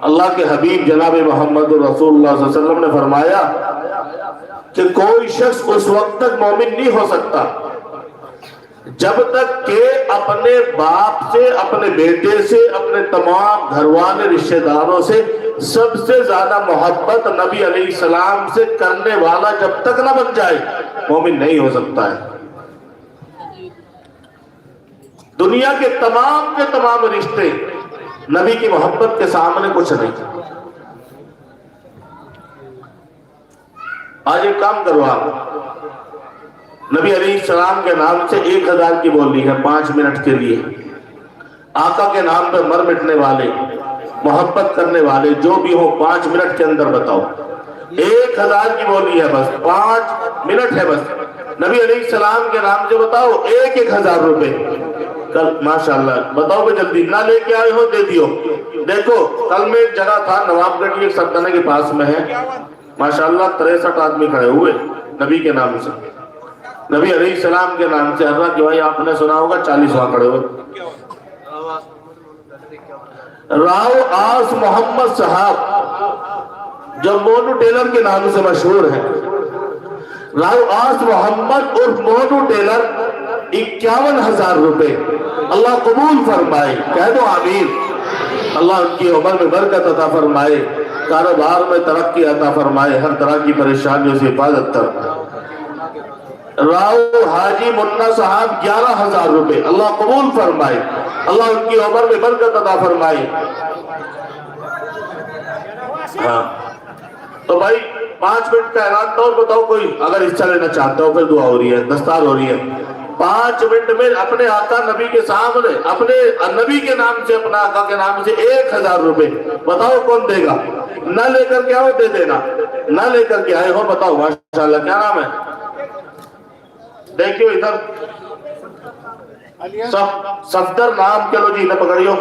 اللہ کے حبیب جناب محمد رسول اللہ صلی اللہ علیہ وسلم نے فرمایا کہ کوئی شخص اس وقت تک مومن نہیں ہو سکتا جب تک کہ اپنے باپ سے، اپنے بیٹے سے، اپنے تمام گھر والے رشتہ داروں سے سب سے زیادہ محبت نبی علیہ السلام سے کرنے والا جب تک نہ بن جائے مومن نہیں ہو سکتا ہے۔ دنیا کے تمام رشتے نبی کی محبت کے سامنے کچھ نہیں۔ آج ایک کام کرو، آپ نبی علیہ السلام کے نام سے 1,000 کی بولی ہے 5 منٹ کے لیے۔ آقا کے نام پہ مر مٹنے والے، محبت کرنے والے جو بھی ہو 5 منٹ کے اندر بتاؤ۔ 1,000 کی بولی ہے، بس 5 منٹ ہے، بس نبی علیہ السلام کے نام سے بتاؤ 1,000 روپے۔ کل ماشاءاللہ بتاؤ کہ جلدی نہ لے کے آئے ہو دے دیو۔ دیکھو کل میں ایک جگہ تھا نواب گڑھ، ایک سردانے کے پاس میں ہے، ماشاءاللہ 63 آدمی کھڑے ہوئے نبی کے نام سے، نبی علیہ السلام کے نام سے۔ حضرت کہ بھائی آپ نے سنا ہوگا 40 وہاں کھڑے ہوئے۔ راؤ آس محمد صاحب جو مونو ٹیلر کے نام سے مشہور ہے، راؤ آس محمد اور مونو ٹیلر 51,000 روپے۔ اللہ قبول فرمائے، کہہ دو آمین۔ اللہ ان کی عمر میں برکت عطا فرمائے، کاروبار میں ترقی عطا فرمائے، ہر طرح کی پریشانیوں سے حفاظت فرمائے۔ راؤ حاجی منا صاحب 11,000 روپے، اللہ قبول فرمائے، اللہ ان کی عمر میں برکت عطا فرمائے۔ ہاں تو بھائی 5 منٹ کا اعلان تھا، اور بتاؤ کوئی اگر حصہ لینا چاہتا ہو، پھر دعا ہو رہی ہے، دستار ہو رہی ہے۔ 5 منٹ میں اپنے آقا نبی کے سامنے، اپنے نبی کے نام سے، اپنا آقا کے نام سے 1,000 روپے بتاؤ کون دے گا؟ نہ لے کر کے آؤ دے دینا، نہ لے کر کے آئے ہو بتاؤ۔ ماشاءاللہ کیا نام ہے؟ دیکھو ادھر صفدر نام کے لو جی، انہیں پکڑیو،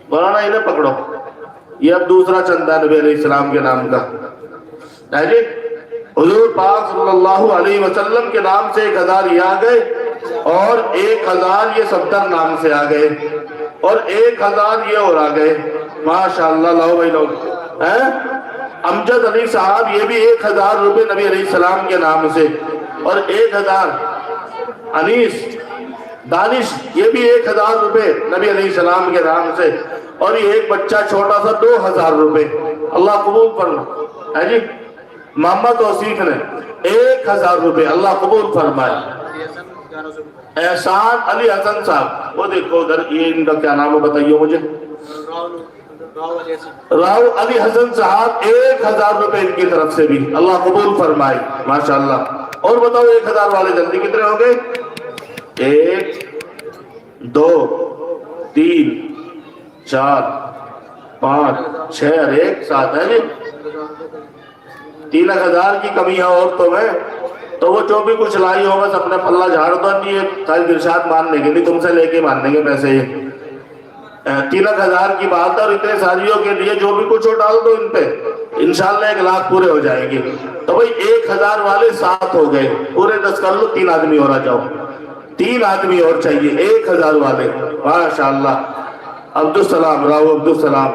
مولانا انہیں پکڑو، یہ اب دوسرا چندہ نبی علیہ السلام کے نام کا ہے جی۔ حضور پاک صلی اللہ علیہ وسلم کے نام سے 1,000 یہ آ گئے، اور 1,000 یہ صفدر نام سے آ گئے، اور 1,000 یہ اور آ گئے۔ ماشاءاللہ لاؤ بھائی لوگ۔ امجد علی صاحب یہ بھی 1,000 روپے نبی علیہ السلام کے نام سے، اور 1,000 انیس دانش یہ بھی 1,000 روپے نبی علیہ السلام کے نام سے، اور یہ ایک بچہ چھوٹا سا 2,000 روپے۔ اللہ قبول فرما ہے جی۔ محمد توصیف نے 1,000 روپے، اللہ قبول فرمائے۔ احسان علی حسن صاحب، وہ دیکھو ادھر، یہ ان کا کیا نام ہے بتائیے مجھے؟ راؤ علی حسن صاحب 1,000 روپے ان کی طرف سے بھی، اللہ قبول فرمائے ماشاءاللہ۔ اور بتاؤ 1,000 والے جلدی کتنے ہوں گے؟ 1 2 3 4 5 6 اور 1 7 ہے جی۔ 3,000 کی کمی ہے عورتوں میں، تو وہ جو بھی کچھ لائی ہو بس اپنے پلہ جھاڑ دو، نہیں یہ خالد ارشاد ماننے کے نہیں، تم سے لے کے ماننے کے پیسے۔ 3,000 کی بات ہے، اور اتنے ساریوں کے لیے جو بھی کچھ ہو ڈال دو ان پہ، انشاءاللہ 1,00,000 پورے ہو جائیں گے۔ تو بھئی 1,000 والے 7 ہو گئے، پورے 10 کر لو، 3 آدمی اور آ جاؤ۔ 3 آدمی اور چاہیے 1000 والے. ماشاءاللہ. عبدالسلام، راؤ عبدالسلام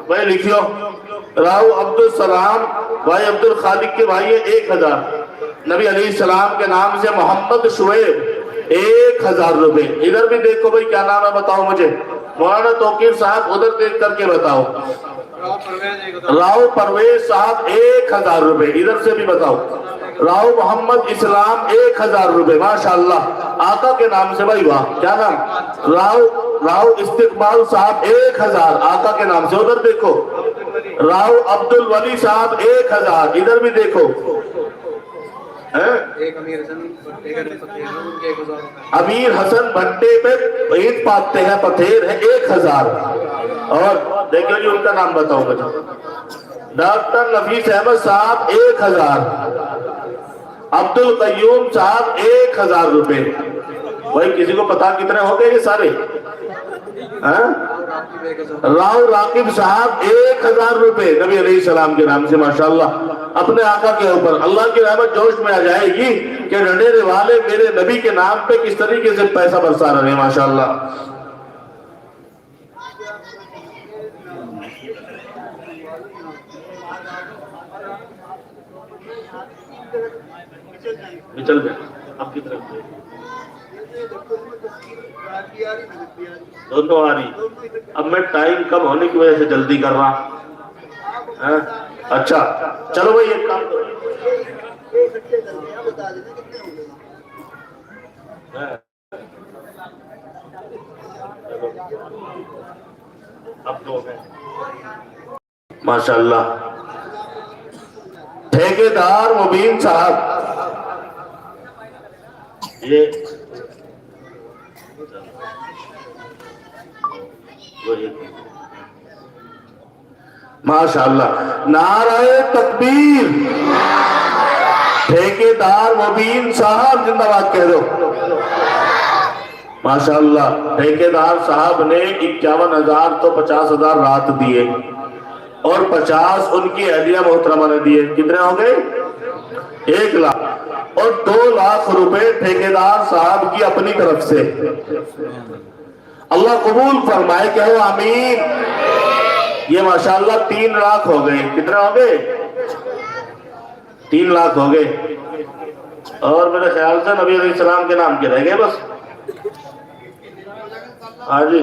بھائی لکھیو. راؤ عبدالسلام بھائی عبد الخالق کے بھائی 1000. نبی علیہ السلام کے نام سے محمد شعیب 1000 روپے. ادھر بھی دیکھو بھائی کیا نام ہے بتاؤ مجھے. مولانا توقیر صاحب ادھر دیکھ کر کے بتاؤ. راؤ پرویز صاحب 1000 روپے. ادھر سے بھی بتاؤ. راؤ محمد اسلام 1000 روپے. ماشاءاللہ آقا کے نام سے بھائی. واہ کیا نام. راؤ استقبال صاحب 1000 آقا کے نام سے. ادھر دیکھو. راؤ عبد الولی صاحب 1000. ادھر بھی دیکھو. امیر حسن بھٹے پہ عید پاتے ہیں پتھیر ہے 1000. اور دیکھو جی ان کا نام بتاؤ مجھے. ڈاکٹر نفیس احمد صاحب 1000. عبد القیوم صاحب 1000 روپے. بھائی کسی کو پتا کتنے ہو گئے یہ سارے. راؤ راقب صاحب 1000 روپے نبی علیہ السلام کے نام سے. ماشاءاللہ اپنے آقا کے اوپر اللہ کی رحمت جوش میں آ جائے گی کہ رڈیرے والے میرے نبی کے نام پہ کس طریقے سے پیسہ برسا رہے ہیں. ماشاءاللہ. چل جائے آپ کی طرف دونوں آ رہی. اب میں ٹائم کم ہونے کی وجہ سے جلدی کر رہا. اچھا چلو بھائی ایک کام کرو. اب تو ماشاءاللہ ٹھیکیدار مبین صاحب یہ ماشاءاللہ. نعرہ تکبیر. ٹھیکیدار مبین صاحب زندہ باد کہہ دو. ماشاءاللہ ٹھیکیدار صاحب نے 51,000 تو 50,000 رات دیے اور 50 ان کی اہلیہ محترمہ نے دیے. کتنے ہو گئے 1 لاکھ. اور 2 لاکھ روپے ٹھیکیدار صاحب کی اپنی طرف سے. اللہ قبول فرمائے. کہو آمین. یہ ماشاءاللہ 3 لاکھ ہو گئے. کتنے ہو گئے 3 لاکھ ہو گئے. اور میرے خیال سے نبی علیہ السلام کے نام کے رہ گئے بس. ہاں جی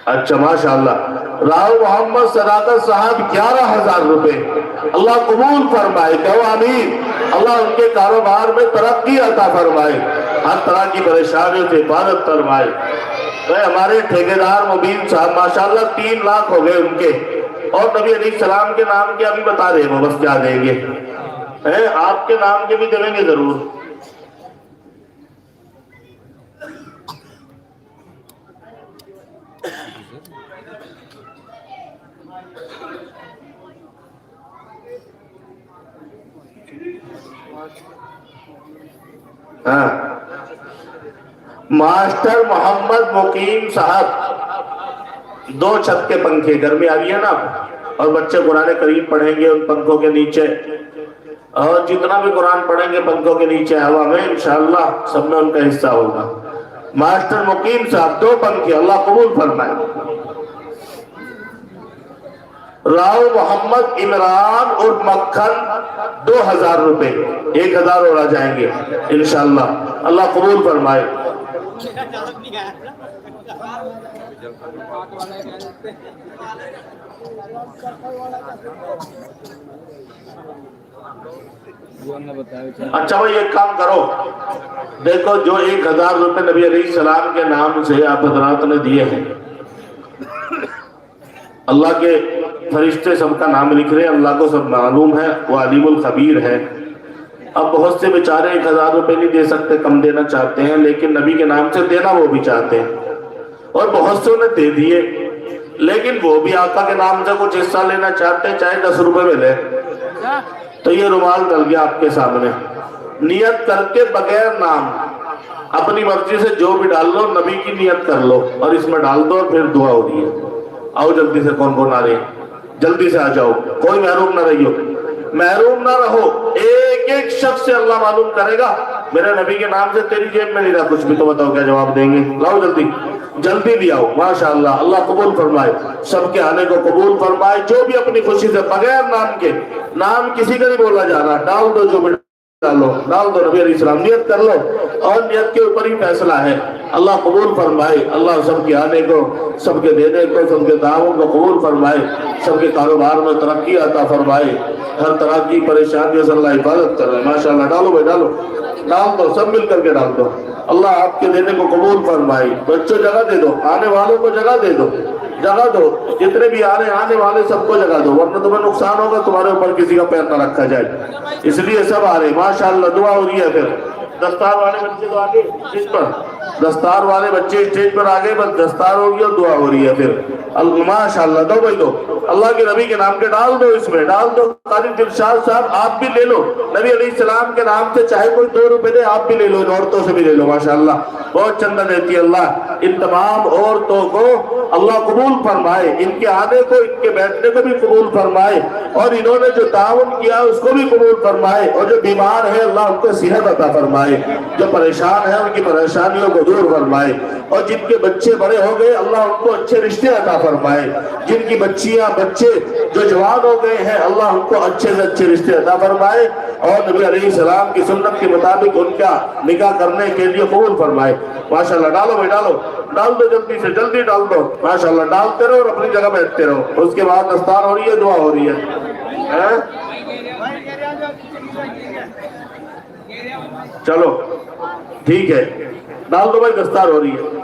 اچھا ماشاءاللہ. راؤ محمد صداقت صاحب 11,000 روپے. اللہ قبول فرمائے. کہو آمین. اللہ ان کے کاروبار میں ترقی عطا فرمائے. ہر طرح کی پریشانیوں سے حفاظت فرمائے. ہمارے ٹھیکیدار مبین صاحب ماشاءاللہ 3 لاکھ ہو گئے ان کے. اور نبی علیہ السلام کے نام کے ابھی بتا رہے ہیں وہ بس کیا دیں گے. آپ کے نام کے بھی دیں گے ضرور. ماسٹر محمد مقیم صاحب 2 چھت کے پنکھے. گرمی آ گئی ہے نا اور بچے قرآن کریم پڑھیں گے ان پنکھوں کے نیچے. اور جتنا بھی قرآن پڑھیں گے پنکھوں کے نیچے ہوا میں انشاءاللہ سب میں ان کا حصہ ہوگا. ماسٹر مقیم صاحب 2 پنکھے. اللہ قبول فرمائے. راؤ محمد عمران اور مکھن 2,000 روپے. 1,000 اور آ جائیں گے انشاءاللہ. اللہ قبول فرمائے. اچھا بھائی ایک کام کرو. دیکھو جو 1,000 روپے نبی علیہ السلام کے نام سے آپ حضرات نے دیے ہیں اللہ کے فرشتے سب کا نام لکھ رہے ہیں. اللہ کو سب معلوم ہے. وہ علیم الخبیر ہے. اب بہت سے بیچارے 1,000 روپے نہیں دے سکتے کم دینا چاہتے ہیں لیکن نبی کے نام سے دینا وہ بھی چاہتے ہیں. اور بہت سے انہیں دے دیے لیکن وہ بھی آقا کے نام سے کچھ حصہ لینا چاہتے ہیں چاہے 10 روپے میں لے. تو یہ رومال ڈل گیا آپ کے سامنے. نیت کر کے بغیر نام اپنی مرضی سے جو بھی ڈال لو نبی کی نیت کر لو اور اس میں ڈال دو اور پھر دعا ہو رہی ہے. آؤ جلدی سے. کون کون آ رہے ہیں جلدی سے آ جاؤ. کوئی محروم نہ رہیو. محروم نہ رہو. 1 ایک ایک شخص سے اللہ معلوم کرے گا میرے نبی کے نام سے تیری جیب میں نہیں رہا کچھ بھی، تو بتاؤ کیا جواب دیں گے؟ لاؤ جلدی جلدی لے آؤ. ماشاءاللہ اللہ قبول فرمائے، سب کے آنے کو قبول فرمائے. جو بھی اپنی خوشی سے بغیر نام کے، نام کسی کا نہیں بولا جا رہا، ڈال دو جو بھی ڈال دو نبی علیہ السلام، نیت کر لو اور نیت کے اوپر ہی فیصلہ ہے. اللہ قبول فرمائے، اللہ سب کے آنے کو، سب کے دینے کو، سب کے دعووں کو قبول فرمائے، سب کے کاروبار میں ترقی عطا فرمائے، ہر طرح کی پریشانیوں سے اللہ حفاظت کر رہے ہیں. ماشاءاللہ ڈالو بھائی ڈالو دو، سب مل کر کے ڈال دو. اللہ آپ کے دینے کو قبول فرمائے. بچوں جگہ دے دو، آنے والوں کو جگہ دے دو، جگہ دو، جتنے بھی آنے والے سب کو جگہ دو، ورنہ تمہیں نقصان ہوگا، تمہارے اوپر کسی کا پیر نہ رکھا جائے. اس لیے سب آ رہے. ماشاءاللہ دعا ہو رہی ہے. پھر دستار والے بچے تو آگے اسٹیج پر، دستار والے بچے اسٹیج پر آگے، بس دستار ہو گئی اور دعا ہو رہی ہے. پھر ماشاءاللہ دو بھائی دو، اللہ کے نبی کے نام کے ڈال دو، اس میں ڈال دو. قاری دلشاد صاحب آپ بھی لے لو، نبی علیہ السلام کے نام سے چاہے کوئی 2 روپے دے، آپ بھی لے لو، ان عورتوں سے بھی لے لو. ماشاءاللہ بہت چندہ دیتی ہے اللہ. ان تمام عورتوں کو اللہ قبول فرمائے، ان کے آنے کو، ان کے بیٹھنے کو بھی قبول فرمائے، اور انہوں نے جو تعاون کیا اس کو بھی قبول فرمائے. اور جو بیمار ہے اللہ ان کو صحت عطا فرمائے، جو پریشان ہے ان کی پریشانیوں کو دور فرمائے، اور جن کے بچے بڑے ہو گئے اللہ ان کو اچھے رشتے عطا فرمائے. جن کی بچیاں بچے جو جوان ہو گئے ہیں اللہ ان کو اچھے سے اچھے رشتے عطا فرمائے، اور نبی علیہ السلام کی سنت کے مطابق ان کا نکاح کرنے کے لیے قبول فرمائے. ماشاءاللہ ڈالو بھائی ڈال دو جلدی سے، جلدی ڈال دو. ماشاءاللہ ڈالتے رہو اور اپنی جگہ بیٹھتے رہو. اس کے بعد دستار ہو رہی ہے، دعا ہو رہی ہے. چلو ٹھیک ہے، ڈال دو بھائی، دستار ہو رہی ہے.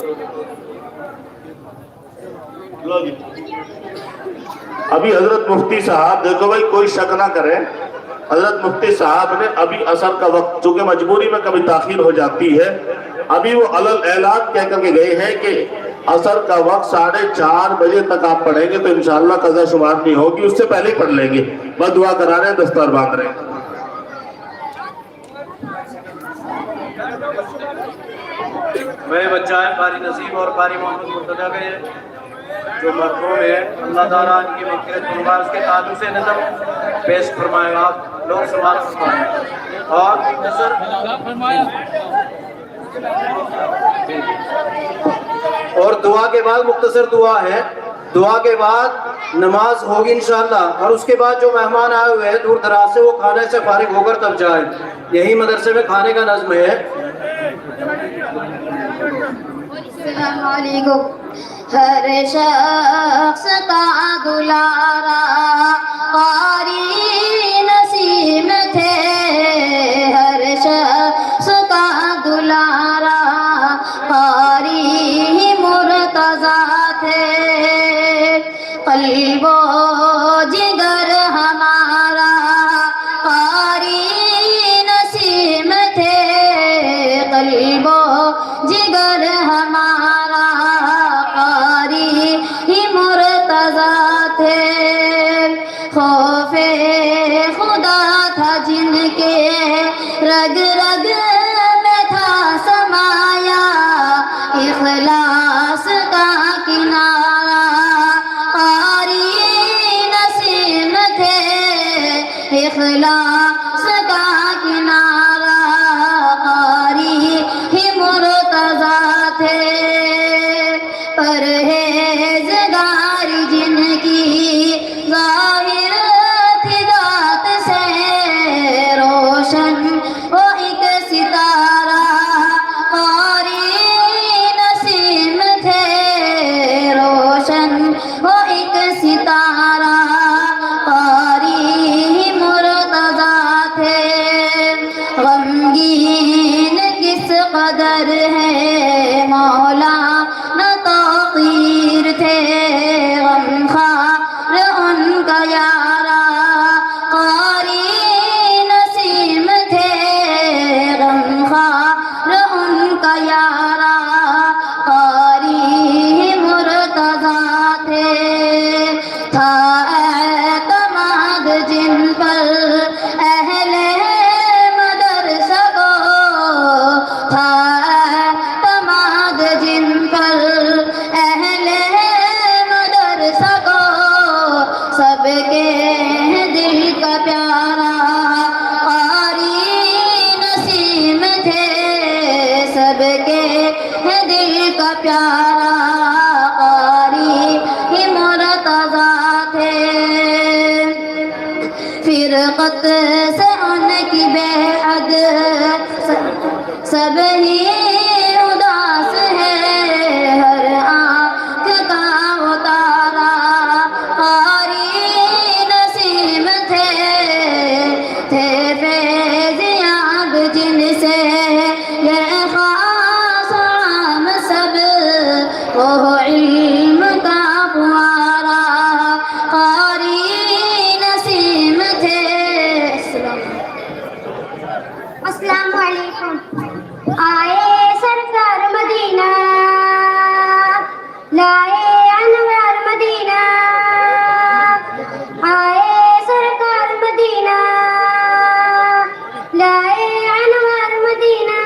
ابھی حضرت مفتی صاحب، دیکھو بھائی کوئی شک نہ کرے، حضرت مفتی صاحب نے ابھی عصر کا وقت، چونکہ مجبوری میں کبھی تاخیر ہو جاتی ہے، ابھی وہ علل اعلان کہہ کر کے گئے ہیں کہ عصر کا وقت 4:30 بجے تک آپ پڑھیں گے تو انشاءاللہ قضا شمار نہیں ہوگی، اس سے پہلے ہی پڑھ لیں گے. بس دعا کرا رہے ہیں، دستار باندھ رہے ہیں. میرے بچہ ہے قاری نصیب اور قاری محمد مرتضیٰ کے جو مرحوم ہے، اللہ تعالیٰ ان کی مغفرت فرمائے. اس کے تعلق سے نظم پیش فرمائے، آپ لوگ سماعت فرمائیں. اور اور دعا کے بعد مختصر دعا ہے، دعا کے بعد نماز ہوگی انشاءاللہ، اور اس کے بعد جو مہمان آئے ہوئے ہیں دور دراز سے وہ کھانے سے فارغ ہو کر تب جائیں. یہی مدرسے میں کھانے کا نظم ہے. السلام علیکم. ہر شخص کا دلارا قاری نسیم تھے، ہر شخص کا دلارا قاری مرتضیٰ تھے. قلب و جگر ہمارا قاری نسیم تھے، قلب و جگر ہمارا قاری مرتضیٰ تھے. خوف خدا تھا جن کے رگ رگ میں تھا سمایا، اخلاص کا کنارہ قاری نسیم تھے، اخلاص کا کنارہ قاری مرتضیٰ تھے. پرہیزگار جن کی ظاہر تھی ذات سے روشن وہ ایک ستارہ قاری نسیم تھے، روشن وہ ایک ستارہ قاری مرتضیٰ تھے. غمگین کس قدر ہے مولا نہ توقیر تھے، غمخوار ان کا یارا قاری نسیم تھے، غمخوار ان کا یارا قاری مرتضیٰ تھے. تھا اعتماد جن پر اہل مدرسہ کو، تھا اعتماد جن پر اہل مدرسہ کو، سب کے دل کا پیارا قاری ہے دل کا پیارا قاری ہی مرتضیٰ تھے فرقت سے ان کی بے حد سب ہی اداس ہے ہر آنکھ کا اتارا قاری نسیم تھے فیض یاب جن سے یہ خاص عام سب وہ علم کا فوارا قاری نسیم تھے السلام علیکم آئے سرکار مدینہ لائے انوار مدینہ آئے سرکار مدینہ لائے انوار مدینہ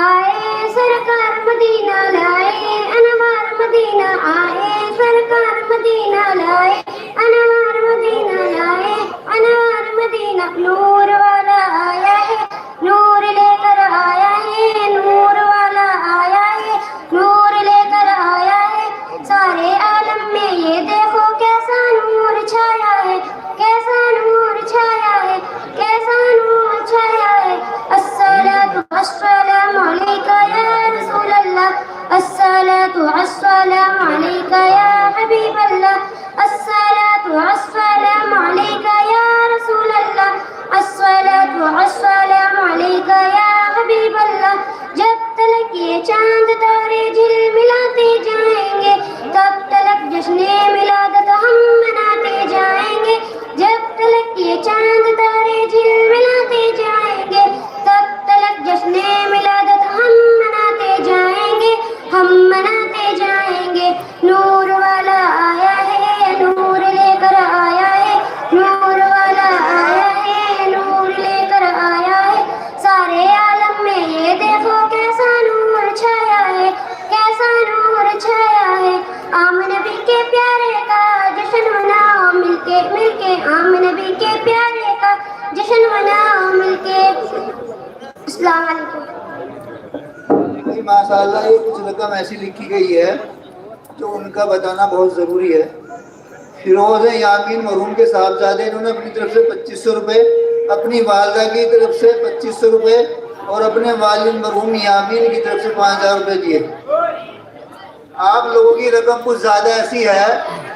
آئے سرکار مدینہ لائے انوار مدینہ آئے سرکار مدینہ لائے انوار مدینہ لائے انوار مدینہ نور والا آیا ہے نور لے کر آیا ہے نور والا آیا ہے نور لے کر آیا ہے سارے عالم میں یہ دیکھو کیسا نور چھایا ہے کیسا نور چھایا ہے کیسا نور چھایا ہے الصلاۃ والسلام علیک یا رسول اللہ الصلاۃ والسلام علیک یا حبیب اللہ الصلاۃ والسلام علیک یا رسول اللہ الصلاۃ والسلام علیک یا حبیب اللہ جب تلک یہ چاند تارے جھل ملاتے جائیں گے تب تلک جشن ملادت ہم مناتے جائیں گے جب تلک یہ چاند تارے جھل ملاتے جائیں گے تب تلک جشن ملادت ہم مناتے جائیں گے ہم مناتے جائیں گے نور والا آیا ہے نور لے کر آیا ہے نور والا آیا ہے نور لے کر آیا ہے سارے عالم میں یہ دیکھو کیسا نور چھایا ہے کیسا نور چھایا ہے آم نبی کے پیارے کا جشن مناؤ مل کے آم نبی کے پیارے کا جشن مناؤ مل کے السلام علیکم ماشاء اللہ یہ کچھ رقم ایسی لکھی گئی ہے جو ان کا بتانا بہت ضروری ہے فیروز یامین مرحوم کے صاحبزادے انہوں نے اپنی طرف سے 2500 روپے اپنی والدہ کی طرف سے 2500 روپے اور اپنے والد مرحوم یامین کی طرف سے 5000 روپے دیے آپ لوگوں کی رقم کچھ زیادہ ایسی ہے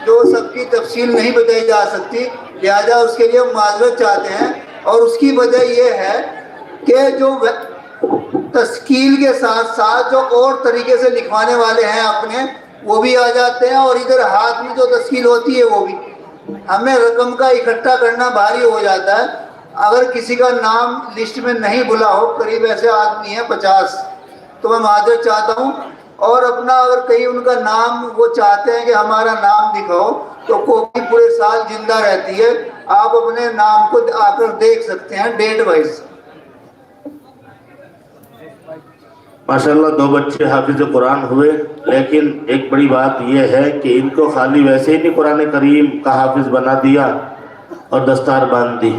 جو سب کی تفصیل نہیں بتائی جا سکتی لہذا اس کے لیے ہم معذرت چاہتے ہیں اور اس کی وجہ یہ ہے کہ جو تشکیل کے ساتھ ساتھ جو اور طریقے سے لکھوانے والے ہیں اپنے وہ بھی آ جاتے ہیں اور ادھر ہاتھ میں جو تشکیل ہوتی ہے وہ بھی ہمیں رقم کا اکٹھا کرنا بھاری ہو جاتا ہے اگر کسی کا نام لسٹ میں نہیں بھلا ہو قریب ایسے آدمی ہیں 50 تو میں معذرت چاہتا ہوں اور اپنا اگر کہیں ان کا نام وہ چاہتے ہیں کہ ہمارا نام دکھاؤ تو کاپی پورے سال زندہ رہتی ہے آپ اپنے نام کو آ کر دیکھ سکتے ہیں ڈیٹ وائز ماشاءاللہ 2 بچے حافظ قرآن ہوئے لیکن ایک بڑی بات یہ ہے کہ ان کو خالی ویسے ہی نہیں قرآن کریم کا حافظ بنا دیا اور دستار باندھ دی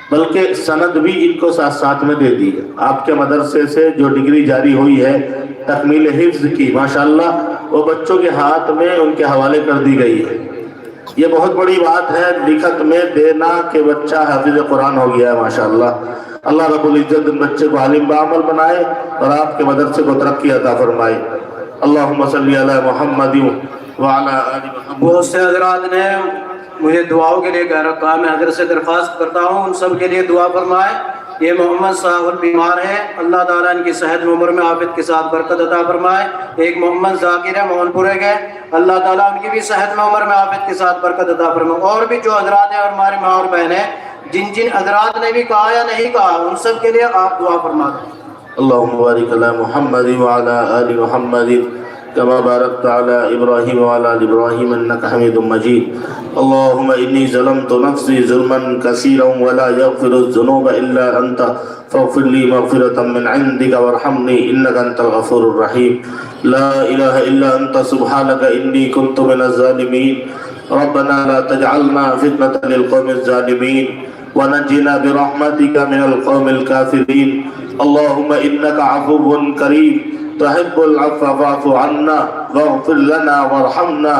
بلکہ سند بھی ان کو ساتھ میں دے دی آپ کے مدرسے سے جو ڈگری جاری ہوئی ہے تکمیل حفظ کی ماشاءاللہ وہ بچوں کے ہاتھ میں ان کے حوالے کر دی گئی ہے یہ بہت بڑی بات ہے لکھت میں دینا کہ بچہ حافظ قرآن ہو گیا ہے ماشاءاللہ اللہ رب العزت ان بچے کو عالم بعمل بنائے اور آپ کے مدرسے کو ترقی عطا فرمائے اللہم صلی علی محمد وعلی آل محمد بہت سے حضرات نے مجھے دعاؤں کے لیے کہہ رکھا میں حضرت سے درخواست کرتا ہوں ان سب کے لیے دعا فرمائے یہ محمد صاحب بیمار ہیں اللہ تعالیٰ ان کی صحت و عمر میں عافیت کے ساتھ برکت عطا فرمائے ایک محمد ذاکر ہے موہن پورے کے اللہ تعالیٰ ان کی بھی صحت و عمر میں عافیت کے ساتھ برکت عطا فرمائے اور بھی جو حضرات ہیں اور ہمارے ماں اور بہن ہیں جن حضرات نے بھی کہا یا نہیں کہا ان سب کے لیے آپ دعا فرما دیں اللہم بارک علی محمد وعلی آل محمد كما باركت على إبراهيم وعلى آل إبراهيم إنك حميد مجيد اللهم إني ظلمت نفسي ظلما كثيرا ولا يغفر الذنوب إلا أنت فاغفر لي مغفرة من عندك وارحمني إنك أنت الغفور الرحيم لا إله إلا أنت سبحانك إني كنت من الظالمين ربنا لا تجعلنا فتنة للقوم الظالمين ونجنا برحمتك من القوم الكافرين اللهم إنك عفو كريم تحب العفو فاعف عنا واغفر لنا وارحمنا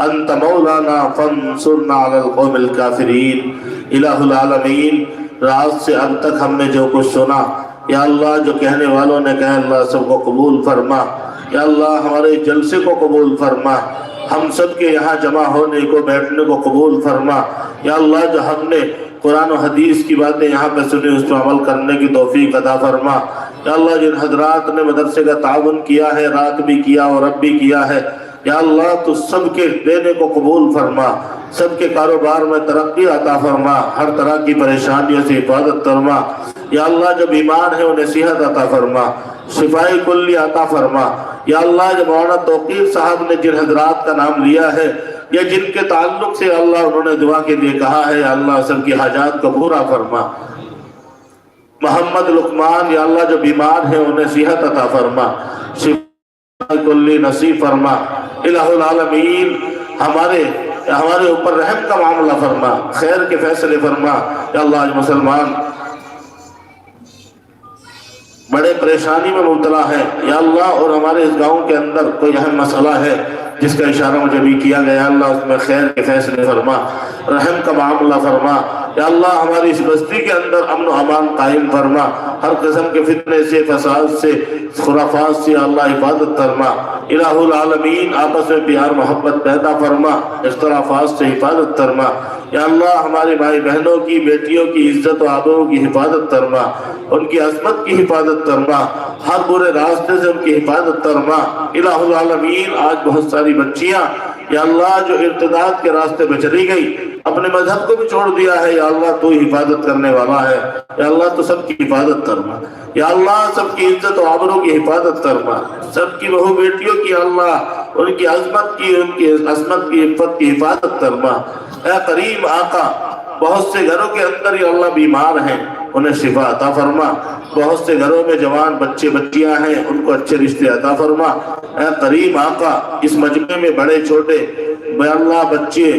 انت مولانا فانصرنا على القوم الكافرین۔ الہ العالمین، رات سے اب تک ہم نے جو کچھ سنا یا اللہ، جو کہنے والوں نے کہا اللہ سب کو قبول فرما، یا اللہ ہمارے جلسے کو قبول فرما، ہم سب کے یہاں جمع ہونے کو بیٹھنے کو قبول فرما، یا اللہ جو ہم نے قرآن و حدیث کی باتیں یہاں پہ سنی اس پر عمل کرنے کی توفیق عطا فرما، یا اللہ جن حضرات نے مدرسے کا تعاون کیا ہے، رات بھی کیا اور اب بھی کیا ہے، یا اللہ تو سب کے دینے کو قبول فرما، سب کے کاروبار میں ترقی عطا فرما، ہر طرح کی پریشانیوں سے حفاظت فرما، یا اللہ جو بیمار ہیں انہیں صحت عطا فرما، شفاء کلی عطا فرما، یا اللہ جو مولانا توقیر صاحب نے جن حضرات کا نام لیا ہے یا جن کے تعلق سے اللہ انہوں نے دعا کے لیے کہا ہے، یا اللہ سب کی حاجات کو پورا فرما۔ محمد لقمان، یا اللہ جو بیمار ہیں انہیں صحت عطا فرما، شفاء کلی نصیب فرما۔ الہ العالمین، ہمارے اوپر رحم کا معاملہ فرما، خیر کے فیصلے فرما۔ یا اللہ آج مسلمان بڑے پریشانی میں مبتلا ہے، یا اللہ، اور ہمارے اس گاؤں کے اندر کوئی اہم مسئلہ ہے جس کا اشارہ مجھے بھی کیا گیا، اللہ اس میں خیر کے فیصلے فرما، رحم کا معاملہ فرما۔ یا اللہ ہماری اس بستی کے اندر امن و امان قائم فرما، ہر قسم کے فتنے سے، فساد سے، خرافات سے اللہ حفاظت فرما۔ الہ العالمین، آپس میں پیار محبت پیدا فرما، اختلافات سے حفاظت فرما۔ یا اللہ ہمارے بھائی بہنوں کی، بیٹیوں کی عزت و آبرو کی حفاظت فرما، ان کی عظمت کی حفاظت فرما، ہر برے راستے سے ان کی حفاظت فرما۔ الہ العالمین، آج بہت ساری بچیاں یا اللہ جو ارتداد کے راستے پہ چلی گئی، اپنے مذہب کو بھی چھوڑ دیا ہے، یا اللہ تو حفاظت کرنے والا ہے، یا اللہ تو سب کی حفاظت فرما، یا اللہ سب کی عزت و آبرو کی حفاظت فرما، سب کی بہو بیٹیوں کی اللہ ان کی عظمت کی، ان کی عظمت کی، عفت کی حفاظت فرما۔ اے کریم آقا، بہت سے گھروں کے اندر یا اللہ بیمار ہیں، انہیں شفا عطا فرما، بہت سے گھروں میں جوان بچے بچیاں ہیں، ان کو اچھے رشتے عطا فرما۔ اے کریم آقا، اس مجمع میں بڑے چھوٹے یا اللہ بچے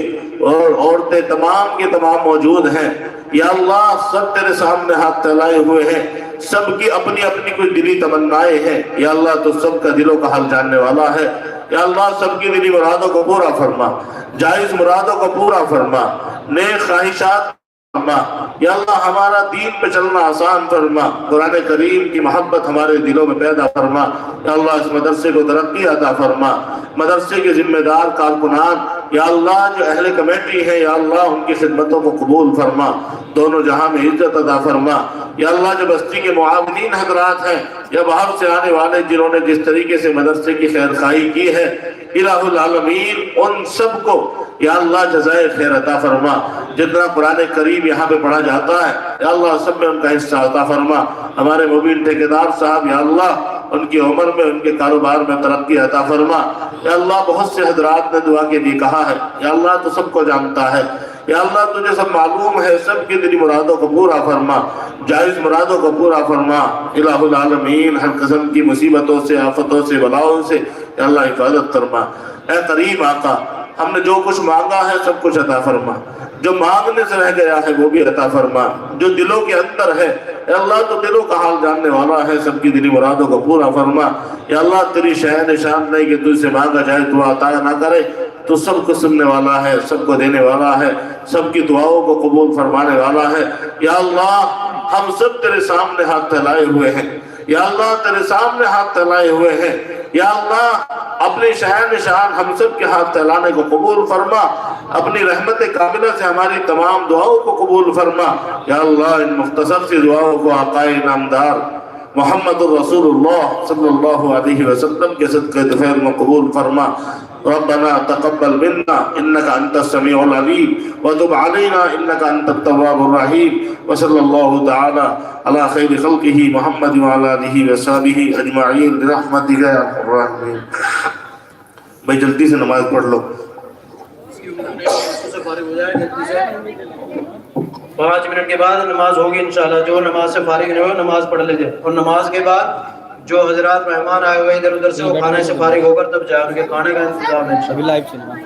اور عورتیں تمام کے تمام موجود ہیں، یا اللہ سب تیرے سامنے ہاتھ پھیلائے ہوئے ہیں، سب کی اپنی اپنی کچھ دلی تمنائیں ہیں، یا اللہ تو سب کا دلوں کا حال جاننے والا ہے، یا اللہ سب کی دلی مرادوں کو پورا فرما، جائز مرادوں کو پورا فرما، نیک خواہشات فرما، یا اللہ ہمارا دین پہ چلنا آسان فرما، قرآن کریم کی محبت ہمارے دلوں میں پیدا فرما۔ یا اللہ اس مدرسے کو ترقی عطا فرما، مدرسے کے ذمہ دار کارکنان یا اللہ جو اہل کمیٹی ہے، یا اللہ ان کی خدمتوں کو قبول فرما، دونوں جہاں میں عزت عطا فرما۔ یا اللہ جو بستی کے معاونین حضرات ہیں یا باہر سے آنے والے جنہوں نے جس طریقے سے مدرسے کی خیر خواہی کی ہے، الہ العالمین ان سب کو یا اللہ جزائے خیر عطا فرما۔ جتنا قرآن کریم یہاں پہ پڑھا جاتا ہے یا اللہ سب میں ان کا حصہ عطا فرما۔ ہمارے مبین ٹھیکیدار صاحب یا اللہ ان کی عمر میں، ان کے کاروبار میں ترقی عطا فرما۔ یا اللہ بہت سے حضرات نے دعا کے لیے کہا ہے، یا اللہ تو سب کو جانتا ہے، یا اللہ تجھے سب معلوم ہے، سب کی دلی مرادوں کو پورا فرما، جائز مرادوں کو پورا فرما۔ الہ العالمین ہر قسم کی مصیبتوں سے، آفتوں سے، بلاؤں سے یا اللہ حفاظت فرما۔ اے کریم آقا، ہم نے جو کچھ مانگا ہے سب کچھ عطا فرما، جو مانگنے سے رہ گیا ہے وہ بھی عطا فرما، جو دلوں کے اندر ہے اے اللہ تو دلوں کا حال جاننے والا ہے، سب کی دلی مرادوں کو پورا فرما۔ یا اللہ تیری شأن شان نہیں کہ تجھ سے مانگا جائے تو عطا نہ کرے، تو سب کو سننے والا ہے، سب کو دینے والا ہے، سب کی دعاؤں کو قبول فرمانے والا ہے۔ یا اللہ ہم سب تیرے سامنے ہاتھ پھیلائے ہوئے ہیں، یا اللہ تیرے سامنے ہاتھ پھیلائے ہوئے ہیں، یا اللہ اپنی شأن شان ہم سب کے ہاتھ پھیلانے کو قبول فرما، اپنی رحمت کاملہ سے ہماری تمام دعاؤں کو قبول فرما۔ یا اللہ ان مختصر سی دعاؤں کو آقا نامدار محمد الرسول اللہ صلی اللہ علیہ وسلم کے صدقے طفیل میں قبول فرما۔ ربنا تقبل منا انك انت السميع العليم وتب علينا انك انت التواب الرحيم وصلى الله تعالى على خير خلقه محمد وعلى اله وصحبه اجمعين برحمتك يا ارحم الراحمين۔ بھائی جلدی سے نماز پڑھ لو۔ 5 منٹ کے بعد نماز ہوگی انشاءاللہ، جو نماز سے فارغ نہیں ہو نماز پڑھ لیجئے، اور نماز کے بعد جو حضرات مہمان آئے ہوئے ادھر ادھر سے وہ کھانے سے فارغ ہو کر تب جائے، ان کے کھانے کا انتظام ہے ابھی لائیو چل رہا ہے۔